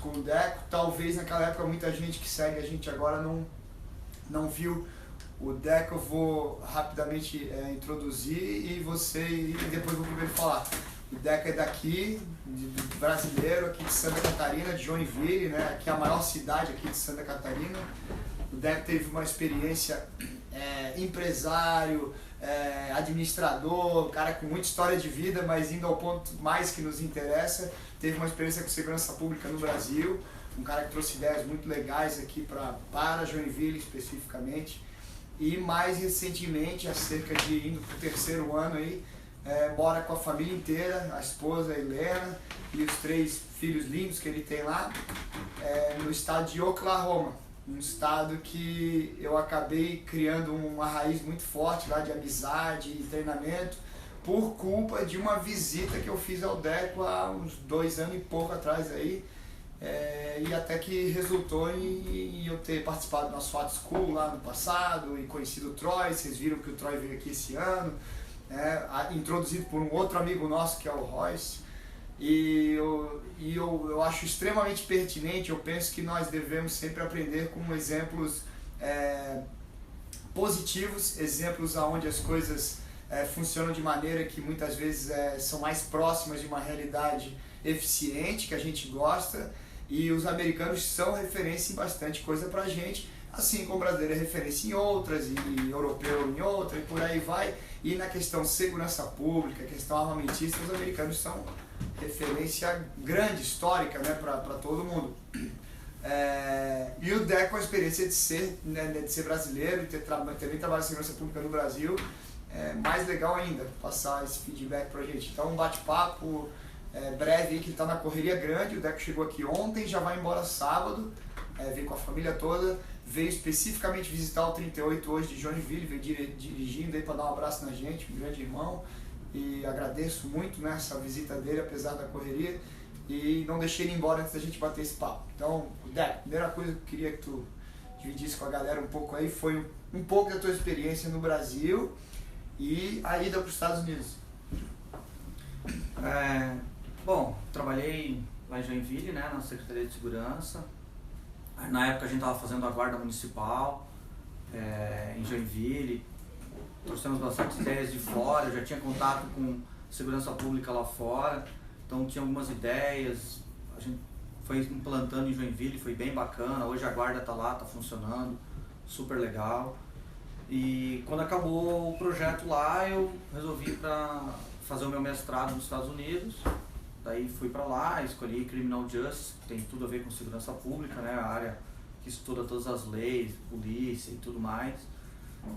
com o Deco. Talvez naquela época muita gente que segue a gente agora não viu o Deco. Eu vou rapidamente introduzir e depois vou primeiro falar. O Deco é daqui, brasileiro, aqui de Santa Catarina, de Joinville, né? Que é a maior cidade aqui de Santa Catarina. O Deco teve uma experiência empresário, administrador, cara com muita história de vida, mas indo ao ponto mais que nos interessa, teve uma experiência com segurança pública no Brasil, um cara que trouxe ideias muito legais aqui para Joinville especificamente, e mais recentemente, há cerca de indo para o 3º ano aí, mora com a família inteira, a esposa a Helena e os 3 filhos lindos que ele tem lá, no estado de Oklahoma. Um estado que eu acabei criando uma raiz muito forte lá de amizade e treinamento por culpa de uma visita que eu fiz ao Deco há uns 2 anos e pouco atrás aí, e até que resultou em eu ter participado do nosso Fat School lá no passado e conhecido o Troy. Vocês viram que o Troy veio aqui esse ano, introduzido por um outro amigo nosso que é o Royce. E eu acho extremamente pertinente. Eu penso que nós devemos sempre aprender com exemplos positivos, exemplos onde as coisas funcionam de maneira que muitas vezes são mais próximas de uma realidade eficiente, que a gente gosta, e os americanos são referência em bastante coisa pra gente, assim como o brasileiro é referência em outras, e europeu em outra, e por aí vai. E na questão segurança pública, questão armamentista, os americanos são referência grande, histórica, né, para todo mundo. E o Deco, com a experiência de ser brasileiro e também trabalhado em segurança pública no Brasil, mais legal ainda passar esse feedback pra gente. Então, um bate-papo breve aí, que ele tá na correria grande. O Deco chegou aqui ontem, já vai embora sábado, veio com a família toda, veio especificamente visitar o 38 hoje de Joinville, veio dirigindo aí para dar um abraço na gente, um grande irmão. E agradeço muito, né, essa visita dele, apesar da correria, e não deixei ele embora antes da gente bater esse papo. Então, Deco, a primeira coisa que eu queria que tu dividisse com a galera um pouco aí foi um pouco da tua experiência no Brasil e a ida para os Estados Unidos. Bom, trabalhei lá em Joinville, né, na Secretaria de Segurança. Na época a gente estava fazendo a guarda municipal em Joinville. Trouxemos bastante ideias de fora, eu já tinha contato com segurança pública lá fora, então tinha algumas ideias, a gente foi implantando em Joinville, foi bem bacana. Hoje a guarda está lá, está funcionando, super legal. E quando acabou o projeto lá, eu resolvi para fazer o meu mestrado nos Estados Unidos. Daí fui para lá, escolhi Criminal Justice, que tem tudo a ver com segurança pública, né, a área que estuda todas as leis, polícia e tudo mais.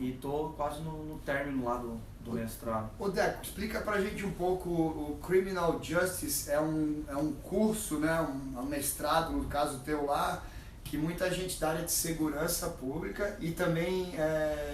E tô quase no término lá do mestrado. Ô Deco, explica pra gente um pouco. O Criminal Justice é um curso, né, um mestrado, no caso teu lá, que muita gente da área de segurança pública e também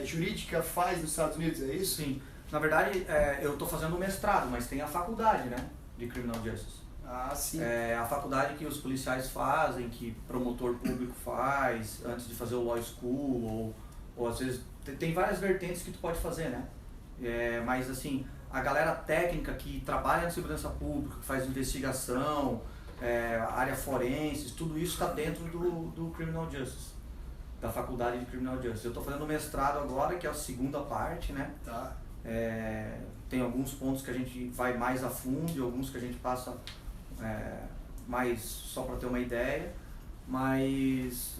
jurídica faz nos Estados Unidos, é isso? Sim. Na verdade, eu tô fazendo o mestrado, mas tem a faculdade, né, de Criminal Justice. Ah, sim. A faculdade que os policiais fazem, que promotor público faz, antes de fazer o Law School, ou às vezes tem várias vertentes que tu pode fazer, né? Mas assim, a galera técnica que trabalha na segurança pública, que faz investigação, área forense, tudo isso está dentro do Criminal Justice, da faculdade de Criminal Justice. Eu estou fazendo mestrado agora, que é a segunda parte, né? Tá. Tem alguns pontos que a gente vai mais a fundo e alguns que a gente passa mais só para ter uma ideia. Mas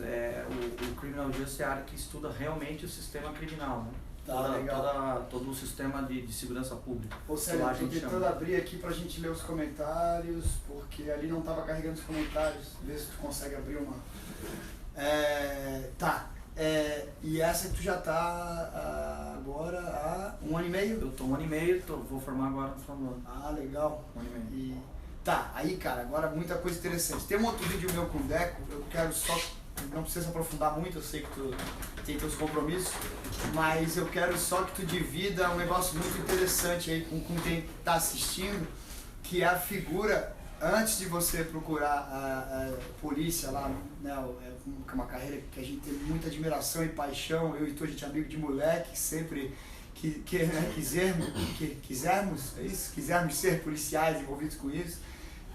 o Criminal Justice é a área que estuda realmente o sistema criminal, né? Tá, legal. Todo o sistema de segurança pública. Ou seja, eu tô tentando abrir aqui pra gente ler os comentários, porque ali não tava carregando os comentários. Vê se tu consegue abrir uma. Tá. E essa tu já tá agora há 1 ano e meio? Eu tô 1 ano e meio, vou formar agora no final do ano. Ah, legal. 1 ano e meio. Tá, aí cara, agora muita coisa interessante. Tem um outro vídeo meu com o Deco, eu quero só, não precisa aprofundar muito, eu sei que tu tem teus compromissos, mas eu quero só que tu divida um negócio muito interessante aí com quem tá assistindo, que é a figura, antes de você procurar a polícia lá, né, uma carreira que a gente tem muita admiração e paixão, eu e tu, a gente é amigo de moleque, sempre quisermos ser policiais envolvidos com isso.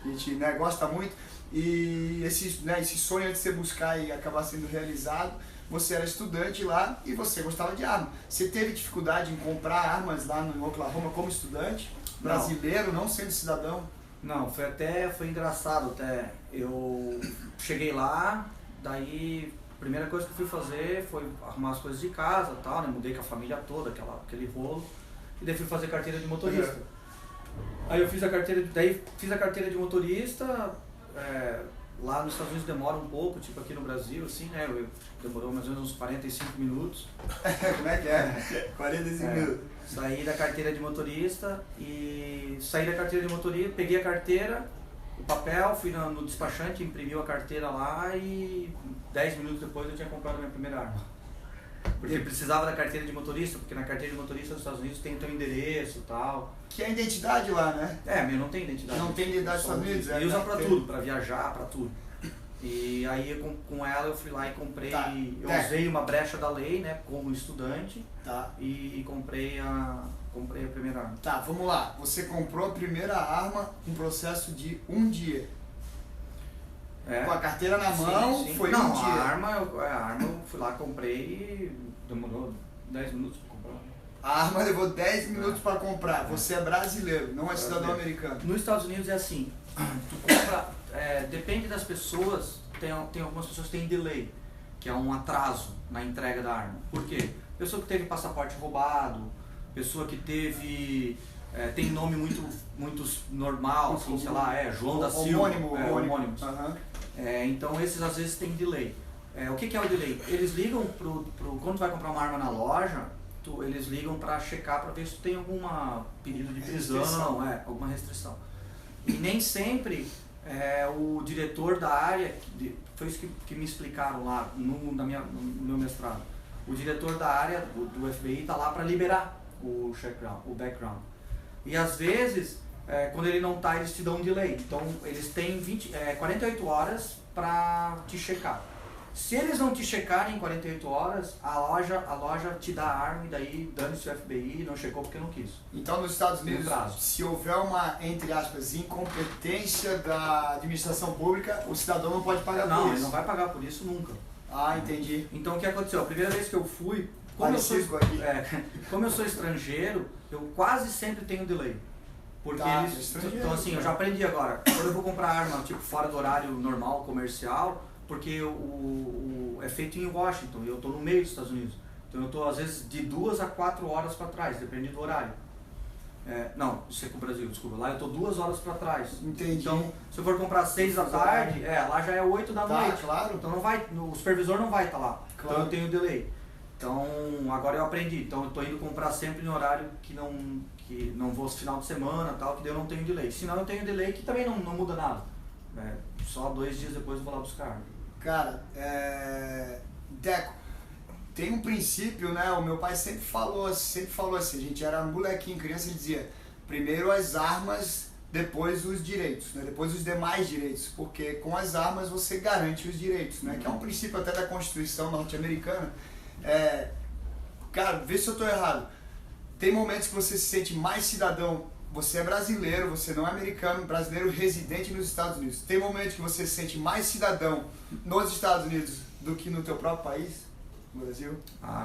A gente, né, gosta muito, E esse sonho de você buscar e acabar sendo realizado, você era estudante lá e você gostava de arma. Você teve dificuldade em comprar armas lá no Oklahoma como estudante? Brasileiro, não sendo cidadão? Não, foi engraçado até. Eu cheguei lá, daí a primeira coisa que eu fui fazer foi arrumar as coisas de casa e tal, né? Mudei com a família toda, aquele rolo. E daí fui fazer carteira de motorista. Aí eu fiz a carteira de motorista, lá nos Estados Unidos demora um pouco, tipo aqui no Brasil, assim, né? Demorou mais ou menos uns 45 minutos. Como é que é? 45 minutos. Saí da carteira de motorista peguei a carteira, o papel, fui no despachante, imprimiu a carteira lá e 10 minutos depois eu tinha comprado a minha primeira arma. Porque precisava da carteira de motorista, porque na carteira de motorista nos Estados Unidos tem o teu endereço e tal. Que é a identidade lá, né? Meu não tem identidade. Não tem identidade nos Estados Unidos? E usa pra tudo, pra viajar, pra tudo. E aí com ela eu fui lá e comprei, eu usei uma brecha da lei, né, como estudante, e comprei a primeira arma. Tá, vamos lá. Você comprou a primeira arma um processo de um dia. Com a carteira na mão, foi um dia. A arma eu fui lá, comprei e demorou 10 minutos pra comprar. A arma levou 10 minutos para comprar. Você é brasileiro, não é cidadão americano. Nos Estados Unidos é assim, tu compra, depende das pessoas, tem algumas pessoas que têm delay, que é um atraso na entrega da arma. Por quê? Pessoa que teve passaporte roubado, pessoa que teve, tem nome muito normal, assim, sei lá, João da Silva. Homônimos. Então esses às vezes tem delay. O que é o delay? Eles ligam quando tu vai comprar uma arma na loja, eles ligam para checar, para ver se tem alguma pedido de prisão, alguma restrição. E nem sempre o diretor da área, foi isso que me explicaram lá no meu mestrado, o diretor da área do FBI está lá para liberar o background. E às vezes, quando ele não está, eles te dão um delay. Então eles têm 48 horas para te checar. Se eles não te checarem em 48 horas, a loja te dá a arma e daí dane-se o FBI, não checou porque não quis. Então nos Estados Unidos, se houver uma, entre aspas, incompetência da administração pública, o cidadão não pode pagar por isso? Não, ele não vai pagar por isso nunca. Entendi. Então o que aconteceu? A primeira vez que eu fui, como eu sou estrangeiro, eu quase sempre tenho delay. Porque então assim, eu já aprendi agora, quando eu vou comprar arma tipo fora do horário normal, comercial, porque é feito em Washington e eu estou no meio dos Estados Unidos. Então eu estou às vezes de 2 a 4 horas para trás, dependendo do horário. Não, isso é com o Brasil, desculpa. Lá eu estou 2 horas para trás. Entendi. Então, se eu for comprar às 6 da tarde, lá já é 8 da noite. Claro. Então o supervisor não vai estar lá. Claro. Então eu tenho delay. Então agora eu aprendi. Então eu estou indo comprar sempre no horário que não vou final de semana, tal, que daí eu não tenho delay. Senão eu tenho delay que também não muda nada. Só 2 dias depois eu vou lá buscar. Cara, Deco, tem um princípio, né? O meu pai sempre falou assim, a gente era molequinho, criança, ele dizia, primeiro as armas, depois os direitos, né? Depois os demais direitos, porque com as armas você garante os direitos, né? Que é um princípio até da Constituição norte-americana. Cara, vê se eu estou errado. Tem momentos que você se sente mais cidadão. Você é brasileiro, você não é americano, brasileiro residente nos Estados Unidos. Tem momentos que você se sente mais cidadão nos Estados Unidos do que no teu próprio país, no Brasil?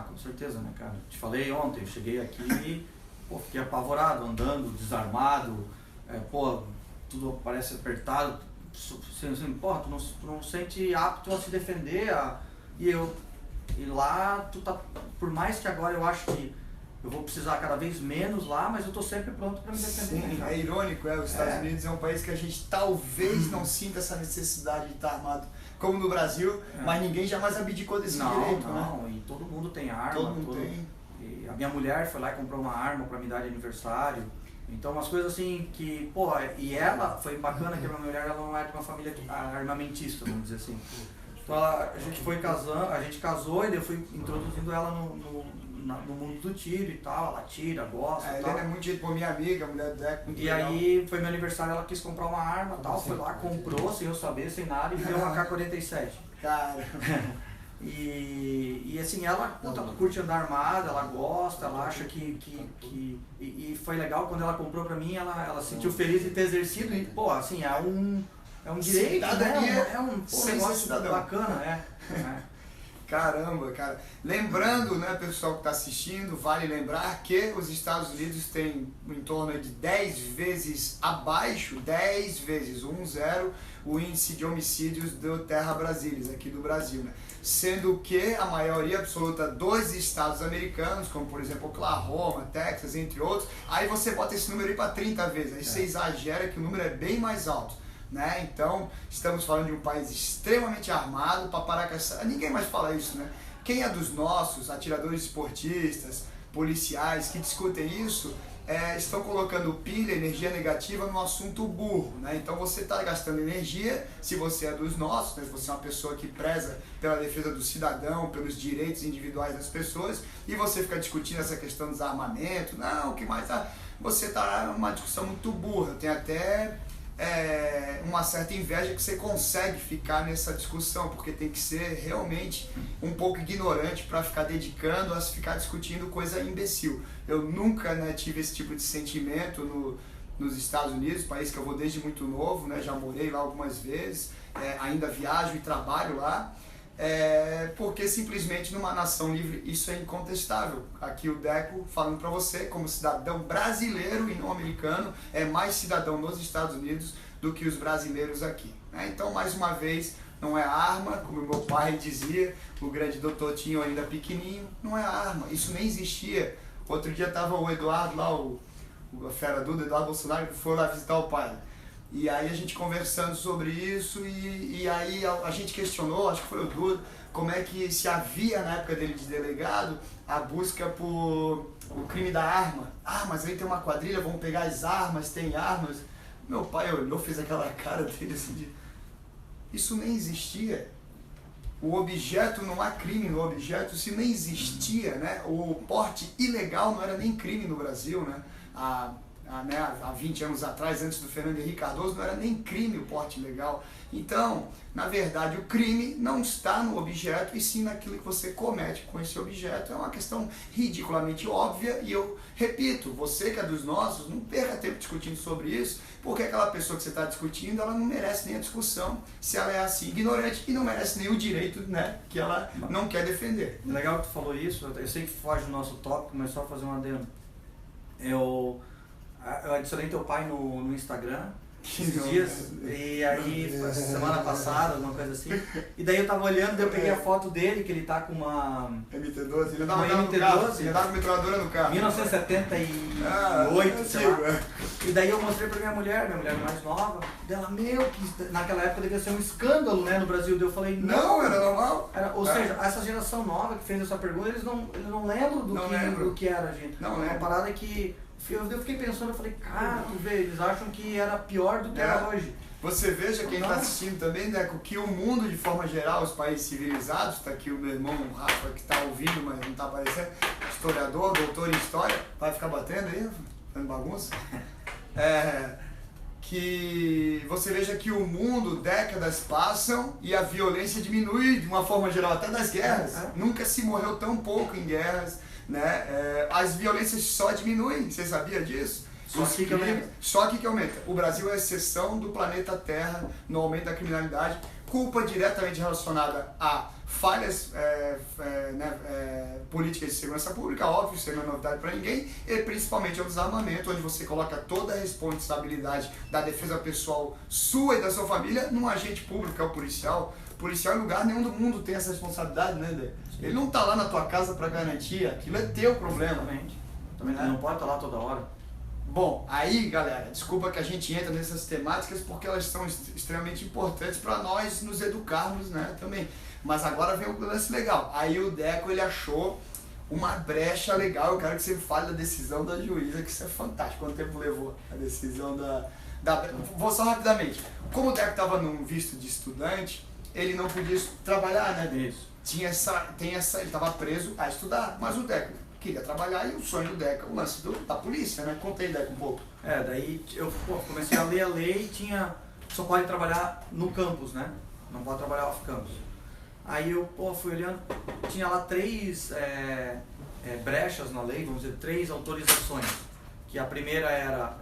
Com certeza, né, cara? Te falei ontem, eu cheguei aqui e fiquei apavorado, andando, desarmado, tudo parece apertado, assim, tu não se sente apto a se defender, e lá, por mais que agora eu acho que eu vou precisar cada vez menos lá, mas eu estou sempre pronto para me defender. Sim, é irônico, os Estados Unidos é um país que a gente talvez não sinta essa necessidade de estar armado como no Brasil, mas ninguém jamais abdicou desse direito, né? E todo mundo tem arma. Todo mundo tem. E a minha mulher foi lá e comprou uma arma para me dar de aniversário. Então umas coisas assim que, e ela, foi bacana que a minha mulher ela não é de uma família armamentista, vamos dizer assim. Então a gente casou e daí eu fui introduzindo ela no mundo do tiro e tal, ela tira, gosta e tal. Ela é muito jeito por minha amiga, a mulher do Deco, muito legal. Aí foi meu aniversário, ela quis comprar uma arma e tal, foi lá, comprou sem eu saber, sem nada, e me deu uma K-47. Cara. E assim, ela curte andar armada, ela gosta, ela acha e foi legal quando ela comprou pra mim, ela se sentiu feliz de ter exercido e, assim, É um direito, cidadania, né? É um sem negócio ser cidadão. bacana, Caramba, cara. Lembrando, né, pessoal que está assistindo, vale lembrar que os Estados Unidos têm em torno de 10 vezes abaixo, 10 vezes, 1-0, o índice de homicídios do Terra Brasilis, aqui do Brasil, né? Sendo que a maioria absoluta dos estados americanos, como por exemplo Oklahoma, Texas, entre outros, aí você bota esse número aí para 30 vezes, aí você exagera que o número é bem mais alto. Né? Então, estamos falando de um país extremamente armado para parar com essa... Ninguém mais fala isso, né? Quem é dos nossos, atiradores esportistas, policiais, que discutem isso, estão colocando pilha, energia negativa no assunto burro, né? Então você está gastando energia, se você é dos nossos, né? Se você é uma pessoa que preza pela defesa do cidadão, pelos direitos individuais das pessoas, e você fica discutindo essa questão do desarmamento, não, o que mais... Você está numa discussão muito burra, tem até... uma certa inveja que você consegue ficar nessa discussão, porque tem que ser realmente um pouco ignorante para ficar dedicando a ficar discutindo coisa imbecil. Eu nunca, né, tive esse tipo de sentimento nos Estados Unidos, país que eu vou desde muito novo, né, já morei lá algumas vezes, ainda viajo e trabalho lá, porque simplesmente numa nação livre isso é incontestável. Aqui o Deco falando para você, como cidadão brasileiro e não americano, é mais cidadão nos Estados Unidos do que os brasileiros aqui, né? Então, mais uma vez, não é arma, como meu pai dizia, o grande doutor Tinho ainda pequenininho, não é arma, isso nem existia. Outro dia estava o Eduardo lá, a fera do Eduardo Bolsonaro, que foi lá visitar o pai. E aí a gente conversando sobre isso e aí a gente questionou, acho que foi o Duda, como é que se havia na época dele de delegado a busca por o crime da arma. Ah, mas aí tem uma quadrilha, vão pegar as armas, tem armas. Meu pai olhou, fez aquela cara dele assim de... Isso nem existia. O objeto, não há crime no objeto, se nem existia, né? O porte ilegal não era nem crime no Brasil, né? Há 20 anos atrás, antes do Fernando Henrique Cardoso, não era nem crime o porte ilegal. Então, na verdade, o crime não está no objeto, e sim naquilo que você comete com esse objeto. É uma questão ridiculamente óbvia, e eu repito, você que é dos nossos, não perca tempo discutindo sobre isso, porque aquela pessoa que você está discutindo, ela não merece nem a discussão, se ela é assim, ignorante, e não merece nem o direito, né, que ela não quer defender. Legal que tu falou isso, eu sei que foge do nosso tópico, mas só fazer um adendo. Eu adicionei teu pai no Instagram esses dias, e aí semana passada, alguma coisa assim, e daí eu tava olhando, daí eu peguei a foto dele, que ele tá com uma MT-12, ele uma andava MT-12, ele andava com metralhadora no carro. 1978, sei lá. E daí eu mostrei pra minha mulher mais nova, dela, que naquela época devia ser um escândalo, né, no Brasil. Daí eu falei, não, era normal. Ou seja, essa geração nova que fez essa pergunta, eles não lembram do que era, gente. Não é uma parada que eu fiquei pensando, eu falei, cara, tu vê, eles acham que era pior do que era hoje. Você veja, quem está assistindo também, Deco, que o mundo de forma geral, os países civilizados, está aqui o meu irmão o Rafa, que está ouvindo, mas não está aparecendo, historiador, doutor em história, vai ficar batendo aí, fazendo bagunça? Que você veja que o mundo, décadas passam e a violência diminui de uma forma geral, até das guerras. Nunca se morreu tão pouco em guerras, né? As violências só diminuem, você sabia disso? Só que aumenta. O Brasil é a exceção do planeta Terra no aumento da criminalidade, culpa diretamente relacionada a falhas políticas de segurança pública, óbvio, isso não é novidade para ninguém, e principalmente ao desarmamento, onde você coloca toda a responsabilidade da defesa pessoal sua e da sua família num agente público, que é o policial. Policial em lugar nenhum do mundo tem essa responsabilidade, né, Dê? Ele não tá lá na tua casa para garantir, aquilo é teu problema. Também não pode estar lá toda hora. Bom, aí galera, desculpa que a gente entra nessas temáticas porque elas são extremamente importantes para nós nos educarmos, né, também. Mas agora vem o lance legal. Aí o Deco, ele achou uma brecha legal. Eu quero que você fale da decisão da juíza, que isso é fantástico. Quanto tempo levou a decisão Vou só rapidamente. Como o Deco estava num visto de estudante, ele não podia trabalhar, né? Isso. Ele estava preso a estudar, mas o Deco queria trabalhar, e o sonho do Deco, o lance da polícia, né? Conta aí, Deco, um pouco. Daí eu comecei a ler a lei e só pode trabalhar no campus, né? Não pode trabalhar off-campus. Aí eu fui olhando, tinha lá 3 brechas na lei, vamos dizer, 3 autorizações. Que a primeira era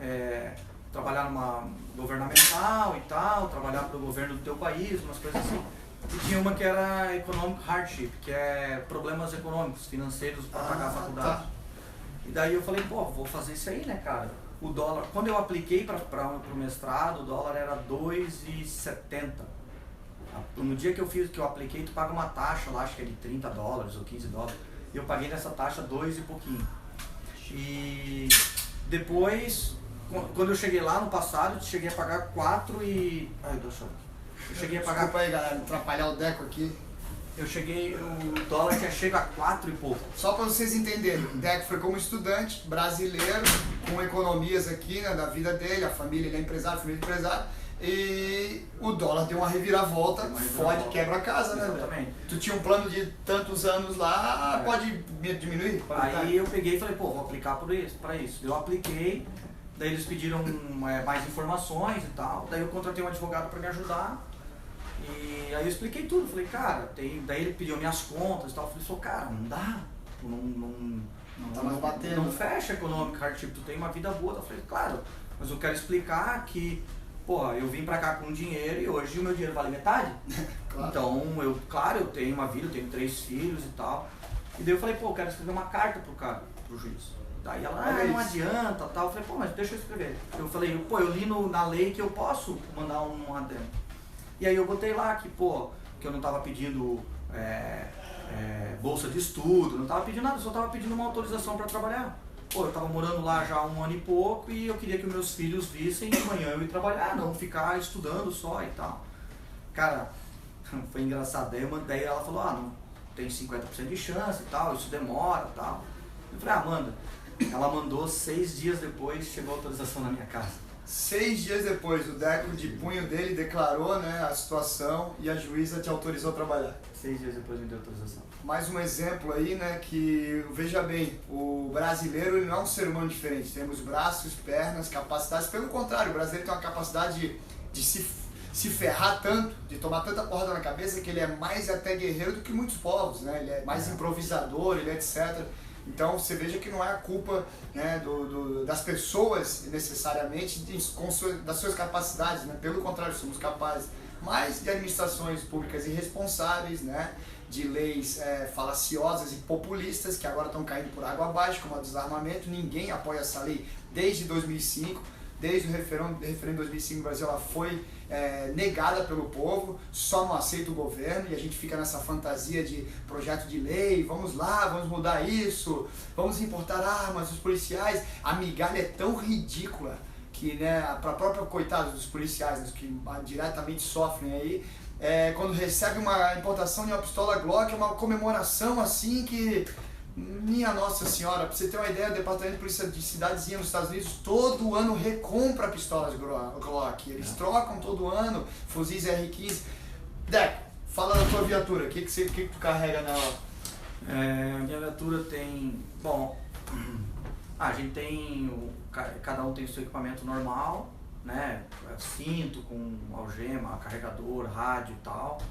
trabalhar numa governamental e tal, trabalhar para o governo do teu país, umas coisas assim. E tinha uma que era Economic Hardship, que é problemas econômicos, financeiros para pagar a faculdade. Tá. E daí eu falei, pô, vou fazer isso aí, né, cara? O dólar, quando eu apliquei para o mestrado, o dólar era 2,70. No dia que eu apliquei, tu paga uma taxa lá, acho que é de $30 ou $15. E eu paguei nessa taxa 2 e pouquinho. E depois, quando eu cheguei lá no passado, eu cheguei a pagar 4 e... Ai, eu cheguei a pagar... Desculpa aí, galera, atrapalhar o Deco aqui. O dólar tinha chego a 4 e pouco. Só para vocês entenderem, o Deco foi como estudante brasileiro, com economias aqui, né, da vida dele, a família, ele é empresário, família empresário, e o dólar deu uma reviravolta, fode, quebra a casa, né? Exatamente. Tu tinha um plano de tantos anos lá, pode diminuir? Aí eu peguei e falei, pô, vou aplicar para isso. Eu apliquei, daí eles pediram mais informações e tal, daí eu contratei um advogado para me ajudar. E aí eu expliquei tudo, falei, cara, daí ele pediu minhas contas e tal, eu falei, cara, não dá, não fecha Economic Hardship, tu tem uma vida boa. Eu falei, claro, mas eu quero explicar que, pô, eu vim pra cá com dinheiro e hoje o meu dinheiro vale metade. Claro. Então, eu tenho uma vida, eu tenho 3 filhos e tal. E daí eu falei, pô, eu quero escrever uma carta pro juiz. Daí ela, não adianta, tal. Eu falei, pô, mas deixa eu escrever. Eu falei, pô, eu li na lei que eu posso mandar um adendo. E aí eu botei lá que, pô, que eu não tava pedindo bolsa de estudo, não tava pedindo nada, só tava pedindo uma autorização para trabalhar. Pô, eu tava morando lá já há 1 ano e pouco e eu queria que os meus filhos vissem de manhã eu ir trabalhar, não ficar estudando só e tal. Cara, foi engraçado. Daí ela falou, não, tem 50% de chance e tal, isso demora e tal. Eu falei, manda. Ela mandou 6 dias depois, chegou a autorização na minha casa. 6 dias depois, o Deco de punho dele declarou, né, a situação e a juíza te autorizou a trabalhar. 6 dias depois me deu autorização. Mais um exemplo aí, né, que, veja bem, o brasileiro ele não é um ser humano diferente. Temos braços, pernas, capacidades. Pelo contrário, o brasileiro tem uma capacidade de se ferrar tanto, de tomar tanta porrada na cabeça, que ele é mais até guerreiro do que muitos povos, né? Ele é mais improvisador, ele é etc. Então você veja que não é a culpa, né, das pessoas necessariamente das suas capacidades, né? Pelo contrário, somos capazes, mas de administrações públicas irresponsáveis, né, de leis falaciosas e populistas que agora estão caindo por água abaixo, como a do desarmamento. Ninguém apoia essa lei desde 2005. Desde o referendo de 2005 no Brasil, ela foi negada pelo povo, só não aceita o governo e a gente fica nessa fantasia de projeto de lei, vamos lá, vamos mudar isso, vamos importar armas, os policiais. A migalha é tão ridícula que, né, para própria coitados dos policiais, né, que diretamente sofrem aí, quando recebe uma importação de uma pistola Glock, é uma comemoração assim que... Minha Nossa Senhora, pra você ter uma ideia, o Departamento de Polícia de Cidadezinha nos Estados Unidos todo ano recompra pistolas Glock. Eles trocam todo ano fuzis R15. Deco, fala da tua viatura, o que tu carrega nela? A minha viatura tem... Bom, a gente tem... Cada um tem o seu equipamento normal, né? Cinto com algema, carregador, rádio e tal.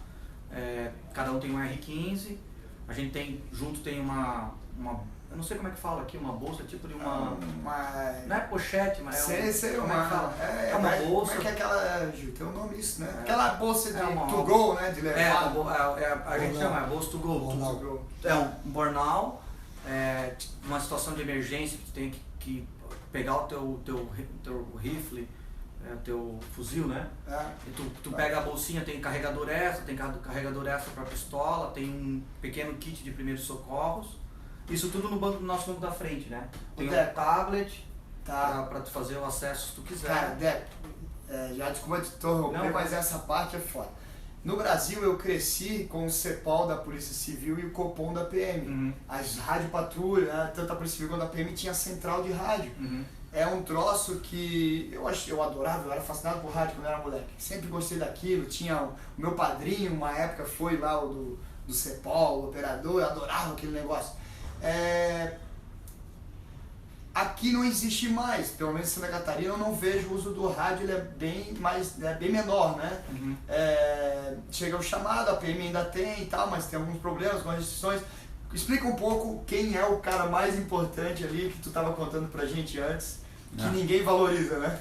Cada um tem um R15. A gente tem, junto tem uma, eu não sei como é que fala aqui, uma bolsa, tipo de uma não é pochete, mas é uma bolsa. Como é que é aquela, Gil, tem um nome isso, né? Aquela bolsa de to go, né, de levar. A gente chama bolsa to go. É um bornal, uma situação de emergência que tu tem que pegar o teu rifle, teu fuzil, né? E tu pega a bolsinha, tem carregador extra para pistola, tem um pequeno kit de primeiros socorros. Isso tudo no nosso banco da frente, né? Tem um tablet para tu fazer o acesso se tu quiser. Cara, Deco, já desculpa te interromper, mas essa parte é foda. No Brasil eu cresci com o CEPOL da Polícia Civil e o COPOM da PM. Uhum. As rádio patrulha, né? Tanto a Polícia Civil quanto a PM tinha central de rádio. Uhum. É um troço que eu adorava, eu era fascinado por rádio quando eu era moleque. Sempre gostei daquilo, tinha o meu padrinho, uma época foi lá o do CEPOL, o operador, eu adorava aquele negócio. Aqui não existe mais, pelo menos em Santa Catarina eu não vejo o uso do rádio, ele é bem menor, né? Uhum. Chega o chamado, a PM ainda tem e tal, mas tem alguns problemas, algumas restrições. Explica um pouco quem é o cara mais importante ali que tu estava contando pra gente antes, que ninguém valoriza, né?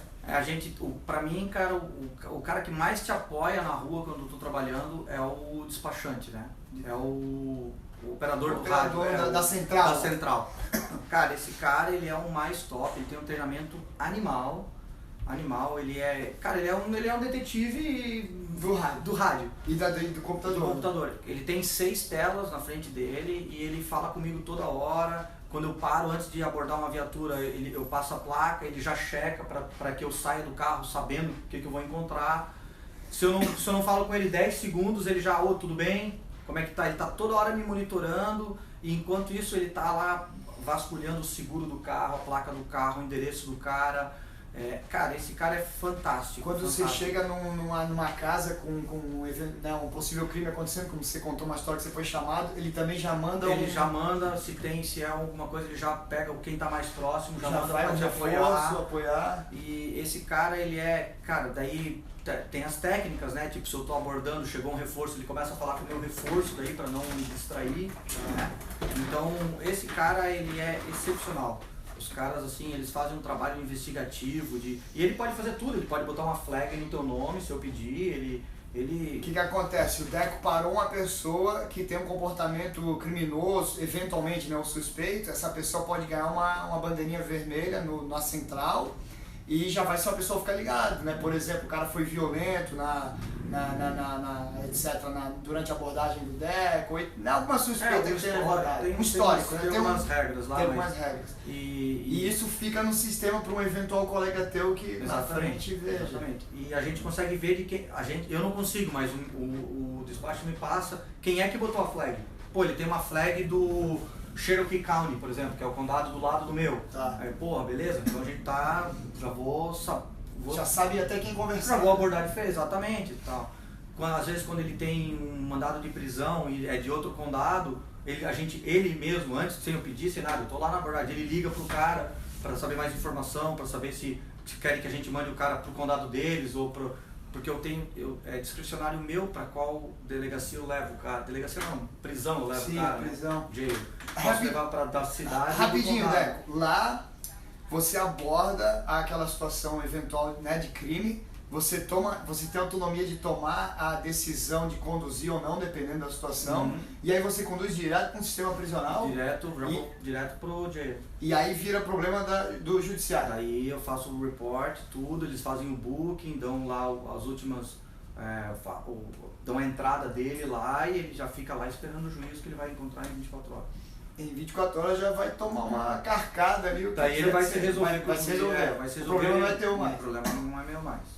Pra mim, cara, o cara que mais te apoia na rua quando eu tô trabalhando é o despachante, né? É o operador do rádio. Da central. Da central. Cara, esse cara, ele é o mais top, ele tem um treinamento animal, ele é... Cara, ele é um detetive do rádio. E do computador. Do computador. Ele tem 6 telas na frente dele e ele fala comigo toda hora. Quando eu paro antes de abordar uma viatura, eu passo a placa, ele já checa para que eu saia do carro sabendo o que eu vou encontrar. Se eu não falo com ele 10 segundos, ele já, tudo bem? Como é que tá? Ele tá toda hora me monitorando e enquanto isso ele tá lá vasculhando o seguro do carro, a placa do carro, o endereço do cara. Cara, esse cara é fantástico. Quando você chega numa casa com um possível crime acontecendo, como você contou uma história que você foi chamado, ele também já manda... Ele já manda, se é alguma coisa, ele já pega quem tá mais próximo, já manda vai pra te apoiar. E esse cara, ele é... Cara, daí tem as técnicas, né? Tipo, se eu tô abordando, chegou um reforço, ele começa a falar com o meu reforço daí pra não me distrair, né? Então, esse cara, ele é excepcional. Os caras, assim, eles fazem um trabalho investigativo e ele pode fazer tudo, ele pode botar uma flag no teu nome se eu pedir, O que acontece? O Deco parou uma pessoa que tem um comportamento criminoso, eventualmente, né, o suspeito, essa pessoa pode ganhar uma bandeirinha vermelha na central e já vai só a pessoa ficar ligada, né? Por exemplo, o cara foi violento durante a abordagem do Deco, alguma suspeita que tem abordado. Um histórico, né? Tem umas regras lá. Tem algumas regras. E isso fica no sistema para um eventual colega teu que na frente veja. Exatamente. E a gente consegue ver de quem... eu não consigo, mas o despacho me passa quem é que botou a flag. Pô, ele tem uma flag do Cherokee County, por exemplo, que é o condado do lado do meu. Tá. Aí, porra, beleza? Então a gente tá... Já sabe até quem conversar. Já vou abordar de frente, exatamente. Tal. Às vezes quando ele tem um mandado de prisão e é de outro condado, ele mesmo, antes, sem eu pedir, sem nada, eu tô lá na abordagem, ele liga pro cara para saber mais informação, para saber se querem que a gente mande o cara pro condado deles ou pro... Porque é discricionário meu para qual delegacia eu levo o cara. Delegacia não, prisão eu levo o cara. Sim, prisão. Jail. Posso levar para da cidade. Rapidinho, Deco. Lá você aborda aquela situação eventual, né, de crime. Você tem autonomia de tomar a decisão de conduzir ou não, dependendo da situação. E aí você conduz direto para o sistema prisional. Direto pro jail. E aí vira problema do judiciário. Daí eu faço o report, tudo, eles fazem o booking, dão lá as últimas... dão a entrada dele lá e ele já fica lá esperando o juiz que ele vai encontrar em 24 horas. Em 24 horas já vai tomar uma carcada ali. Daí ele vai se resolver. Vai se resolver. O problema não é teu mais. O problema não é meu mais.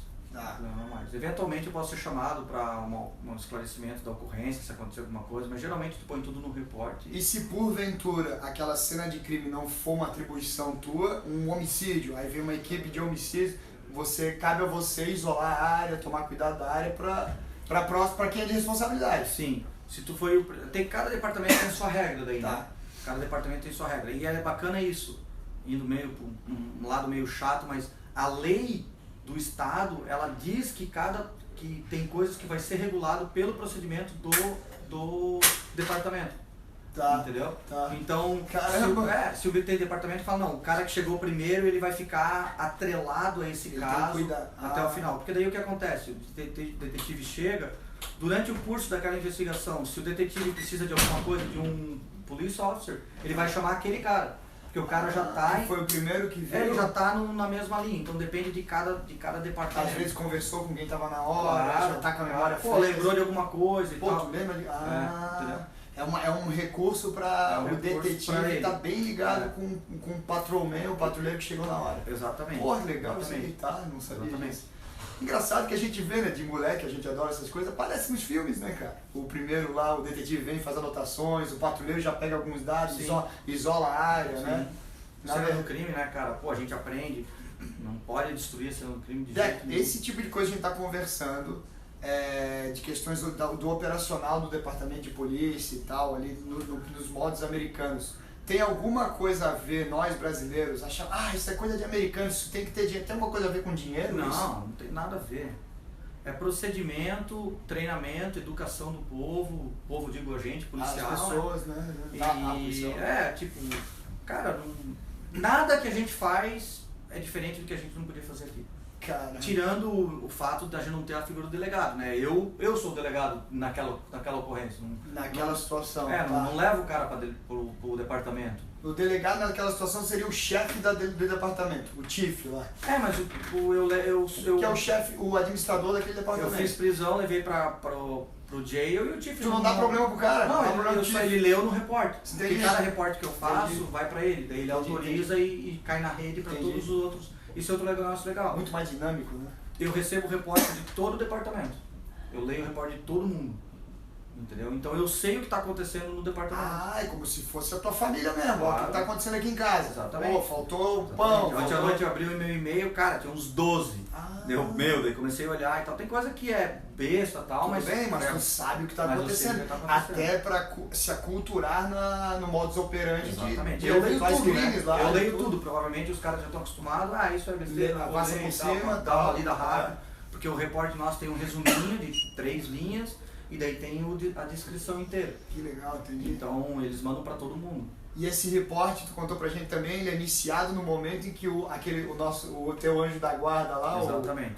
Eventualmente eu posso ser chamado para um esclarecimento da ocorrência, se acontecer alguma coisa, mas geralmente tu põe tudo no report. E se porventura aquela cena de crime não for uma atribuição tua, um homicídio, aí vem uma equipe de homicídio, cabe a você isolar a área, tomar cuidado da área para quem é de responsabilidade. Sim. Se tu foi cada departamento tem sua regra daí, né? Cada departamento tem sua regra. E é bacana isso, indo meio para um lado meio chato, mas a lei do estado, ela diz que tem coisas que vai ser regulado pelo procedimento do departamento. Entendeu? Então, se o departamento fala, não, o cara que chegou primeiro, ele vai ficar atrelado a esse caso até o final. Porque daí o que acontece? O detetive chega, durante o curso daquela investigação, se o detetive precisa de alguma coisa, de um police officer, ele vai chamar aquele cara. Porque o cara já tá... Foi o primeiro que veio? Ele já tá na mesma linha, então depende de cada departamento. Às vezes conversou com quem tava na hora, já tá com a memória fresca. Lembrou de alguma coisa e tal. Tu lembra de... É um recurso para o detetive estar bem ligado com o patrolman, o patrulheiro que chegou na hora. Exatamente. Porra, legal isso aí, não sabia disso. Engraçado que a gente vê, né, de moleque, a gente adora essas coisas, aparece nos filmes, né, cara? O primeiro lá, o detetive vem, faz anotações, o patrulheiro já pega alguns dados, isola a área, né? Cena do crime, né, cara? Pô, a gente aprende, não pode destruir a cena do crime de jeito nenhum. Esse tipo de coisa a gente tá conversando, de questões do operacional do departamento de polícia e tal, ali nos modos americanos. Tem alguma coisa a ver, nós brasileiros, achar, isso é coisa de americano, isso tem que ter dinheiro, tem alguma coisa a ver com dinheiro? Não tem nada a ver. É procedimento, treinamento, educação do povo digo a gente, policial. As pessoas, né? Cara, nada que a gente faz é diferente do que a gente não podia fazer aqui. Cara. Tirando o fato da gente não ter a figura do delegado, né? Eu sou o delegado naquela ocorrência. Naquela situação. Não levo o cara pro departamento. O delegado naquela situação seria o chefe do departamento, o chief lá. Mas que é o chefe, o administrador daquele departamento. Eu fiz prisão, levei pro jail e o chief... Tu não dá problema pro cara? Ele leu no repórter. Porque cada repórter que eu faço Entendi. vai pra ele. Daí ele autoriza e cai na rede pra todos os outros. Isso é outro negócio legal. Muito mais dinâmico, né? Eu recebo o repórter de todo o departamento. Eu leio o repórter de todo mundo. Entendeu? Então eu sei o que está acontecendo no departamento. É como se fosse a tua família mesmo. Claro. Ó, o que está acontecendo aqui em casa. Exatamente. Pô, faltou pão. Ontem à noite eu abri o meu e-mail, cara, tinha uns 12. Daí comecei a olhar e tal. Tem coisa que é besta e tal, mas... Bem, mas tu sabe o que está acontecendo. Até para se aculturar no modus operandi. Exatamente. Eu leio tudo, né? Lá, eu leio tudo. Provavelmente os caras já estão acostumados. Isso é besteira. Passa por cima, tal, ali da rádio. Porque o repórter nosso tem um resuminho de 3 linhas. E daí tem a descrição inteira. Que legal, entendi. Então eles mandam para todo mundo. E esse reporte, tu contou pra gente também, ele é iniciado no momento em que o teu anjo da guarda lá,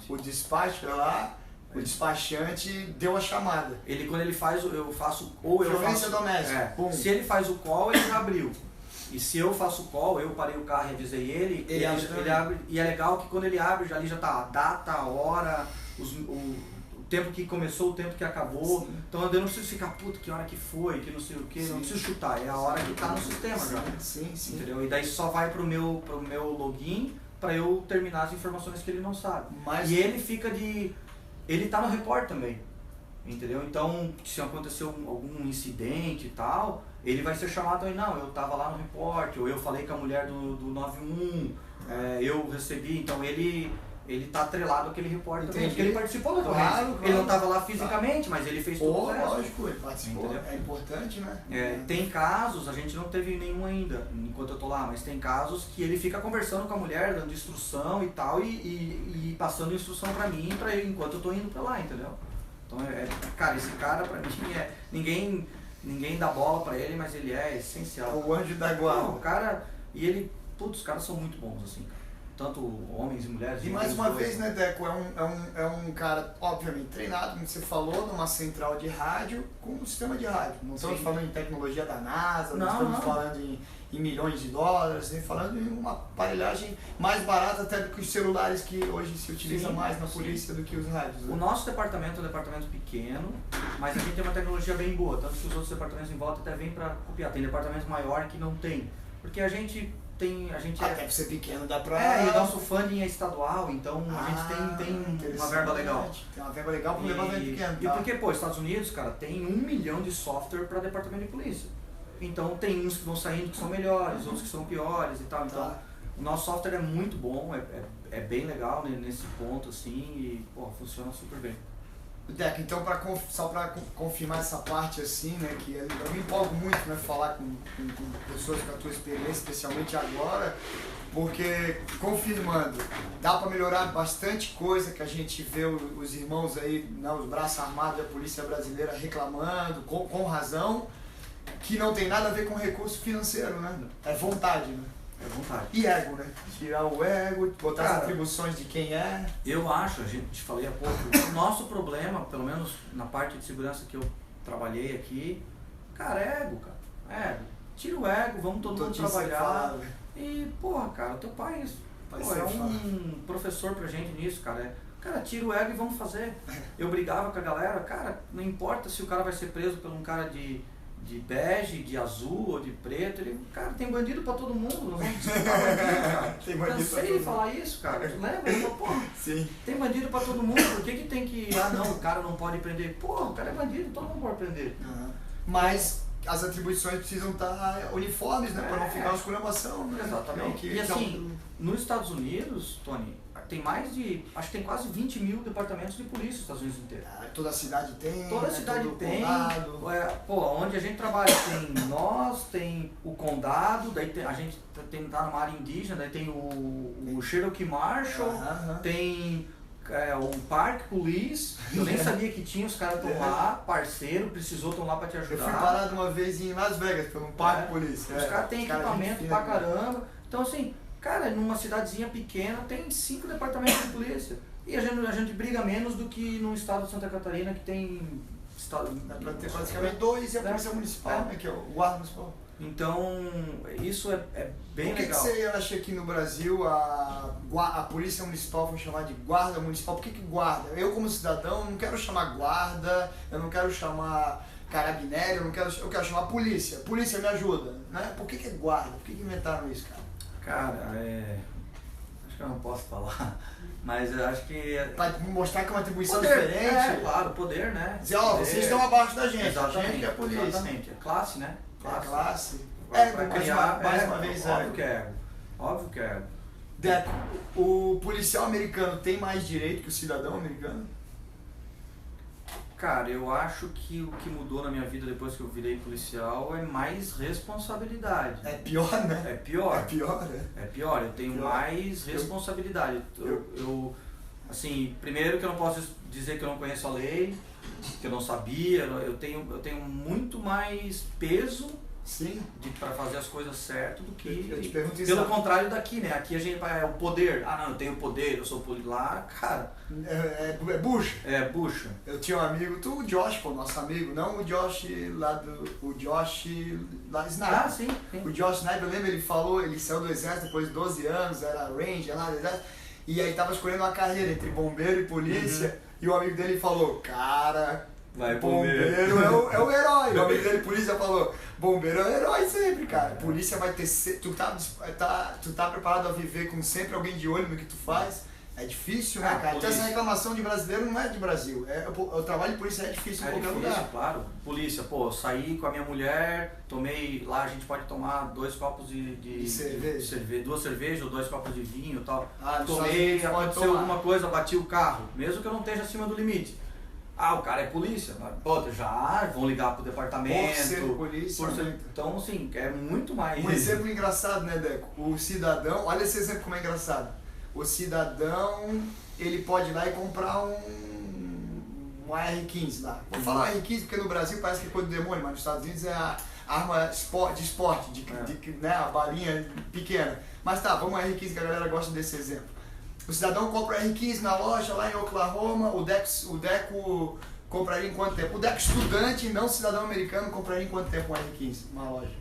o despacho lá, o despachante deu a chamada. Quando ele faz, Violência doméstica. Se ele faz o call, ele já abriu. E se eu faço o call, eu parei o carro e avisei ele abre. E é legal que quando ele abre, ali já tá a data, a hora, o tempo que começou, o tempo que acabou. Sim. Então eu não preciso ficar, puto, que hora que foi, que não sei o que, não preciso chutar, é a hora que tá no sistema já. Sim. Entendeu? E daí só vai pro meu login para eu terminar as informações que ele não sabe. E ele fica ele tá no report também. Entendeu? Então, se aconteceu algum incidente e tal, ele vai ser chamado também, não, eu tava lá no report, ou eu falei com a mulher do 91, eu recebi, então ele tá atrelado àquele repórter também, porque ele participou do ocorrência. Ele não estava lá fisicamente, mas ele fez tudo o resto. Lógico, ele participou. Entendeu? É importante, né? Tem casos, a gente não teve nenhum ainda, enquanto eu tô lá, mas tem casos que ele fica conversando com a mulher, dando instrução e tal, e passando instrução pra mim, enquanto eu tô indo pra lá, entendeu? Então, cara, esse cara pra mim ninguém dá bola pra ele, mas ele é essencial. O anjo da guarda. O cara, os caras são muito bons, assim, cara. Tanto homens e mulheres. E mais uma vez, né, Deco, é um cara, obviamente, treinado, como você falou, numa central de rádio com um sistema de rádio. Não estamos falando em tecnologia da NASA, não estamos falando em milhões de dólares, nem falando em uma aparelhagem mais barata até do que os celulares que hoje se utiliza mais na polícia do que os rádios. Né? O nosso departamento é um departamento pequeno, mas a gente tem uma tecnologia bem boa, tanto que os outros departamentos em volta até vêm para copiar. Tem departamento maior que não tem, porque a gente até por ser pequeno dá pra... e o nosso funding é estadual, então a gente tem uma verba legal. Tem uma verba legal para um departamento pequeno. E porque, Estados Unidos, cara, tem 1 milhão de software para departamento de polícia. Então tem uns que vão saindo que são melhores, outros que são piores e tal. Então o nosso software é muito bom, é bem legal nesse ponto, assim, e funciona super bem. Deco, então só para confirmar essa parte assim, né, que eu me empolgo muito, né, falar com pessoas com a tua experiência, especialmente agora, porque, confirmando, dá para melhorar bastante coisa que a gente vê os irmãos aí, né, os braços armados da polícia brasileira reclamando, com razão, que não tem nada a ver com recurso financeiro, né, é vontade, né. É vontade. E ego, né? Tirar o ego, botar as atribuições de quem é. Eu acho, a gente falei há pouco, o nosso problema, pelo menos na parte de segurança que eu trabalhei aqui, cara, é ego, cara. Ego. Tira o ego, vamos todo mundo trabalhar. E, cara, o teu pai é um professor pra gente nisso, cara. Cara, tira o ego e vamos fazer. Eu brigava com a galera, cara, não importa se o cara vai ser preso por um cara de bege, de azul ou de preto, cara, tem bandido pra todo mundo, nós vamos disputar bandido, cara. Tem bandido Cansei de falar isso, cara. Lembra? Eu falo, Sim. Tem bandido pra todo mundo, por que tem que... não, o cara não pode prender. O cara é bandido, todo mundo pode prender. Mas as atribuições precisam estar uniformes, né, pra não ficar uma esculhambação, né? Exatamente. E assim, nos Estados Unidos, Tony, tem acho que tem quase 20 mil departamentos de polícia nos Estados Unidos inteiro. Toda a cidade tem, toda a cidade tem. Onde a gente trabalha tem o condado, daí a gente tá numa área indígena, daí tem o Cherokee Marshal, tem o Park Police, eu nem sabia que tinha, os caras estão lá, parceiro, estão lá pra te ajudar. Eu fui parado uma vez em Las Vegas, foi um Park Police. Os caras têm equipamento pra caramba. Então assim, Cara, numa cidadezinha pequena tem 5 departamentos de polícia. E a gente briga menos do que no estado de Santa Catarina, que tem... Dá pra ter praticamente 2 e a polícia municipal, né? Que é o guarda municipal. Então, isso é bem legal. Por que você acha que no Brasil a polícia municipal foi chamada de guarda municipal? Por que guarda? Eu, como cidadão, não quero chamar guarda, eu não quero chamar carabineiro, eu quero chamar polícia. Polícia me ajuda, né? Por que é guarda? Por que inventaram isso, cara? Cara, acho que eu não posso falar, mas eu acho que... Pra mostrar que é uma atribuição poder, diferente. Claro, poder, né? Dizer, ó, vocês estão abaixo da gente, exatamente, a gente é a polícia. Exatamente, é classe, né? Classe. Pra criar, mais uma vez, óbvio que é. Óbvio que é. Deco, o policial americano tem mais direito que o cidadão americano? Cara, eu acho que o que mudou na minha vida depois que eu virei policial é mais responsabilidade. É pior, né? É pior. É pior, né? É pior, eu tenho mais responsabilidade. Eu, assim, primeiro que eu não posso dizer que eu não conheço a lei, que eu não sabia, eu tenho muito mais peso Sim. para fazer as coisas certas do que... Eu te pergunto isso. Pelo contrário daqui, né? Aqui a gente é o poder. Ah, não, eu tenho poder, eu sou polícia. Lá, cara... É bucha. É, bucha. Eu tinha um amigo, o Josh, pô, nosso amigo, não o Josh lá Sniper. Ah, sim. O Josh Sniper, eu lembro, ele falou, ele saiu do exército depois de 12 anos, era Ranger lá do exército, e aí tava escolhendo uma carreira entre bombeiro e polícia, e o amigo dele falou, cara... Vai, bombeiro é o herói. O amigo dele, polícia, falou: bombeiro é o herói sempre, cara. Polícia vai ter. Tu tá preparado a viver com sempre alguém de olho no que tu faz? É difícil, né, cara? Então essa reclamação de brasileiro não é de Brasil. O trabalho de polícia é difícil em qualquer lugar. Claro. Polícia, pô, saí com a minha mulher, tomei. Lá a gente pode tomar 2 copos de cerveja, 2 cervejas ou 2 copos de vinho e tal. Tomei, aconteceu alguma coisa, bati o carro, mesmo que eu não esteja acima do limite. Ah, o cara é polícia, pô, já vão ligar pro departamento. Por ser polícia. Então, assim, é muito mais... Um exemplo engraçado, né, Deco? O cidadão, olha esse exemplo como é engraçado. O cidadão, ele pode ir lá e comprar um AR-15 lá. Vou falar AR-15 porque no Brasil parece que é coisa do demônio, mas nos Estados Unidos é a arma de esporte, né, a balinha pequena. Mas tá, vamos ao AR-15 que a galera gosta desse exemplo. O cidadão compra R15 na loja lá em Oklahoma, o Deco compraria em quanto tempo? O Deco estudante, não cidadão americano, compraria em quanto tempo um R15 numa loja?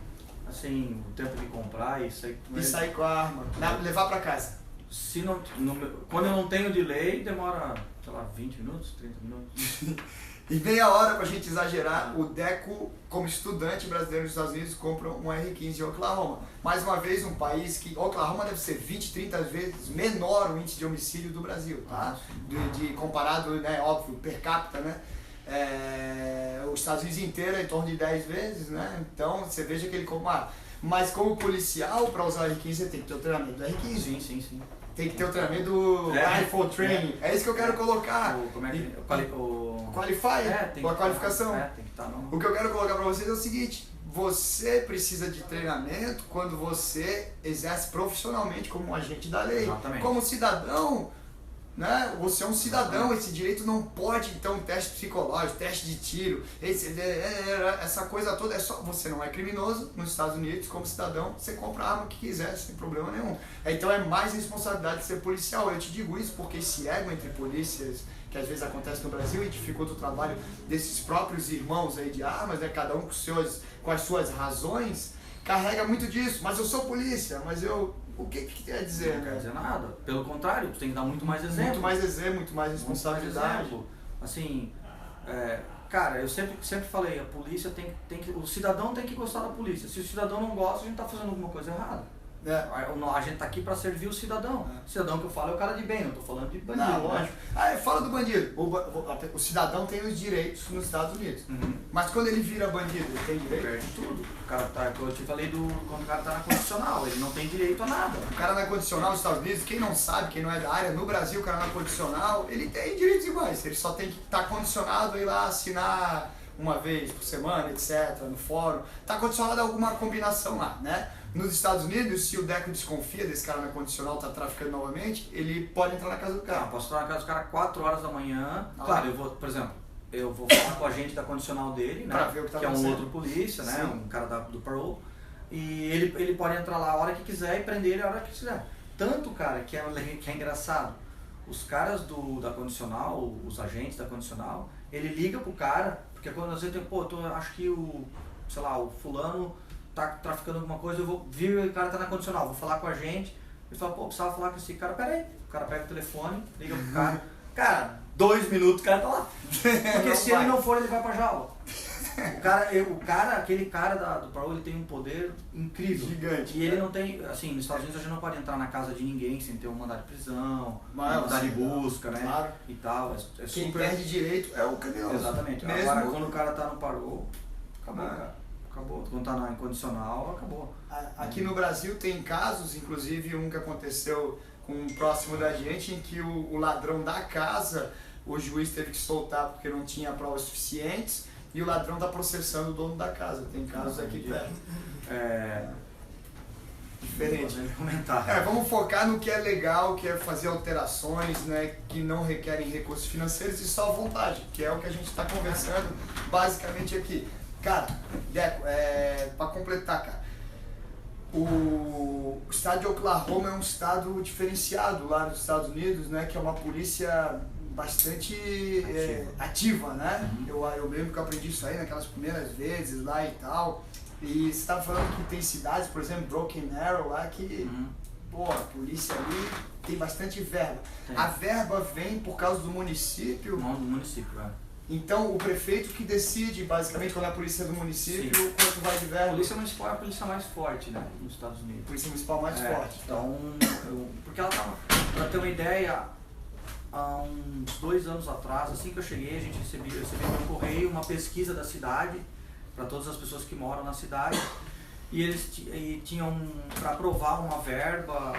Assim, o tempo de comprar e sair com ele. E sair com a arma, levar pra casa. Se não, quando eu não tenho delay, demora, sei lá, 20 minutos, 30 minutos. E meia hora pra gente exagerar, o Deco, como estudante brasileiro nos Estados Unidos, compra um R15 em Oklahoma. Mais uma vez, um país que... Oklahoma deve ser 20, 30 vezes menor o índice de homicídio do Brasil, tá? Comparado, né, óbvio, per capita, né? Os Estados Unidos inteiro é em torno de 10 vezes, né? Então, você veja que ele compra... Mas como policial, para usar o R15, você tem que ter o treinamento do R15. Sim. Tem que ter o treinamento do Rifle Training. É isso que eu quero colocar. Qualify, a qualificação. Tem que estar no... O que eu quero colocar para vocês é o seguinte: você precisa de treinamento quando você exerce profissionalmente como um agente da lei. Exatamente. Como cidadão, né? Você é um cidadão, esse direito não pode ter um teste psicológico, teste de tiro, essa coisa toda. É só, você não é criminoso nos Estados Unidos, como cidadão, você compra a arma que quiser, sem problema nenhum. Então é mais responsabilidade de ser policial. Eu te digo isso porque esse ego entre polícias, que às vezes acontece no Brasil e dificulta o trabalho desses próprios irmãos aí de armas, né? Cada um com as suas razões, carrega muito disso. Mas eu sou polícia, mas eu... O que quer dizer? Não quer dizer nada. Pelo contrário, tu tem que dar muito mais exemplo. Muito mais exemplo, muito mais responsabilidade. Assim, cara, eu sempre falei, a polícia o cidadão tem que gostar da polícia. Se o cidadão não gosta, a gente tá fazendo alguma coisa errada. A gente tá aqui para servir o cidadão. O cidadão que eu falo é o cara de bem, não tô falando de bandido. Não, lógico. Fala do bandido. O cidadão tem os direitos nos Estados Unidos. Mas quando ele vira bandido, ele tem direito? Perde tudo. O cara eu te falei quando o cara tá na condicional, ele não tem direito a nada. O cara na condicional nos Estados Unidos, quem não sabe, quem não é da área, no Brasil o cara na condicional, ele tem direitos iguais. Ele só tem que estar condicionado a ir lá assinar uma vez por semana, etc, no fórum. Tá condicionado a alguma combinação lá, né? Nos Estados Unidos, se o Deco desconfia desse cara na condicional, tá traficando novamente, ele pode entrar na casa do cara. Posso entrar na casa do cara 4 horas da manhã. Claro, eu vou, por exemplo, eu vou falar com o agente da condicional dele, né? Pra ver o que tá que é um acontecendo. outro polícia, né? Um cara do parole. E ele pode entrar lá a hora que quiser e prender ele a hora que quiser. Tanto, cara, que é engraçado. Os caras da condicional, os agentes da condicional, ele liga pro cara, porque quando às vezes tem, pô, acho que o fulano tá traficando alguma coisa, eu vou vir e o cara tá na condicional, vou falar com a gente. Ele fala, pô, precisava falar com esse cara, pera aí. O cara pega o telefone, liga pro cara. Cara, 2 minutos o cara tá lá. Porque se ele não for, ele vai pra jaula. Aquele cara do Parole, ele tem um poder incrível. Gigante. E ele não tem, assim, nos Estados Unidos a gente não pode entrar na casa de ninguém sem ter um mandado de prisão, um mandado de busca, né? Claro. E tal. Quem perde direito é o criminoso. Exatamente. Mesmo... Agora, quando o cara tá no Parole, acabou, cara. Acabou. Quando tá na incondicional, acabou. Aqui no Brasil tem casos, inclusive um que aconteceu com um próximo da gente, em que o ladrão da casa, o juiz teve que soltar porque não tinha provas suficientes, e o ladrão está processando o dono da casa. Tem casos aqui perto. Diferente. Vamos focar no que é legal, que é fazer alterações, né, que não requerem recursos financeiros e só vontade, que é o que a gente está conversando basicamente aqui. Cara, Deco, para completar, cara, o estado de Oklahoma é um estado diferenciado lá nos Estados Unidos, né, que é uma polícia bastante ativa, né? Eu lembro que eu aprendi isso aí naquelas primeiras vezes lá e tal. E você estava falando que tem cidades, por exemplo, Broken Arrow lá, que pô, a polícia ali tem bastante verba. Tem. A verba vem por causa do município? Não, do município, Então o prefeito que decide, basicamente, quando é a polícia do município, quanto vai de verba? A polícia municipal é a polícia mais forte, né, nos Estados Unidos. Polícia municipal mais forte. Então, porque ela tava, pra ter uma ideia, há uns 2 anos atrás, assim que eu cheguei, a gente recebeu no correio uma pesquisa da cidade, para todas as pessoas que moram na cidade, e eles tinham para aprovar uma verba,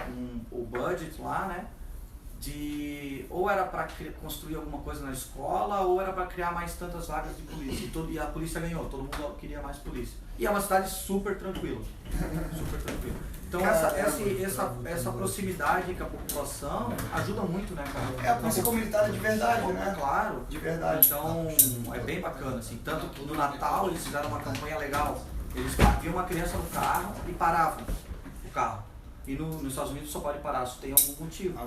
o budget lá, né, ou era para construir alguma coisa na escola, ou era para criar mais tantas vagas de polícia, e a polícia ganhou, todo mundo queria mais polícia. E é uma cidade super tranquila, super tranquila. Então essa proximidade com a população ajuda muito, né, cara? É a polícia comunitária de verdade, né? Claro. De verdade. Então é bem bacana, assim. Tanto que no Natal eles fizeram uma campanha legal. Eles viam uma criança no carro e paravam o carro. E nos Estados Unidos só pode parar se tem algum motivo.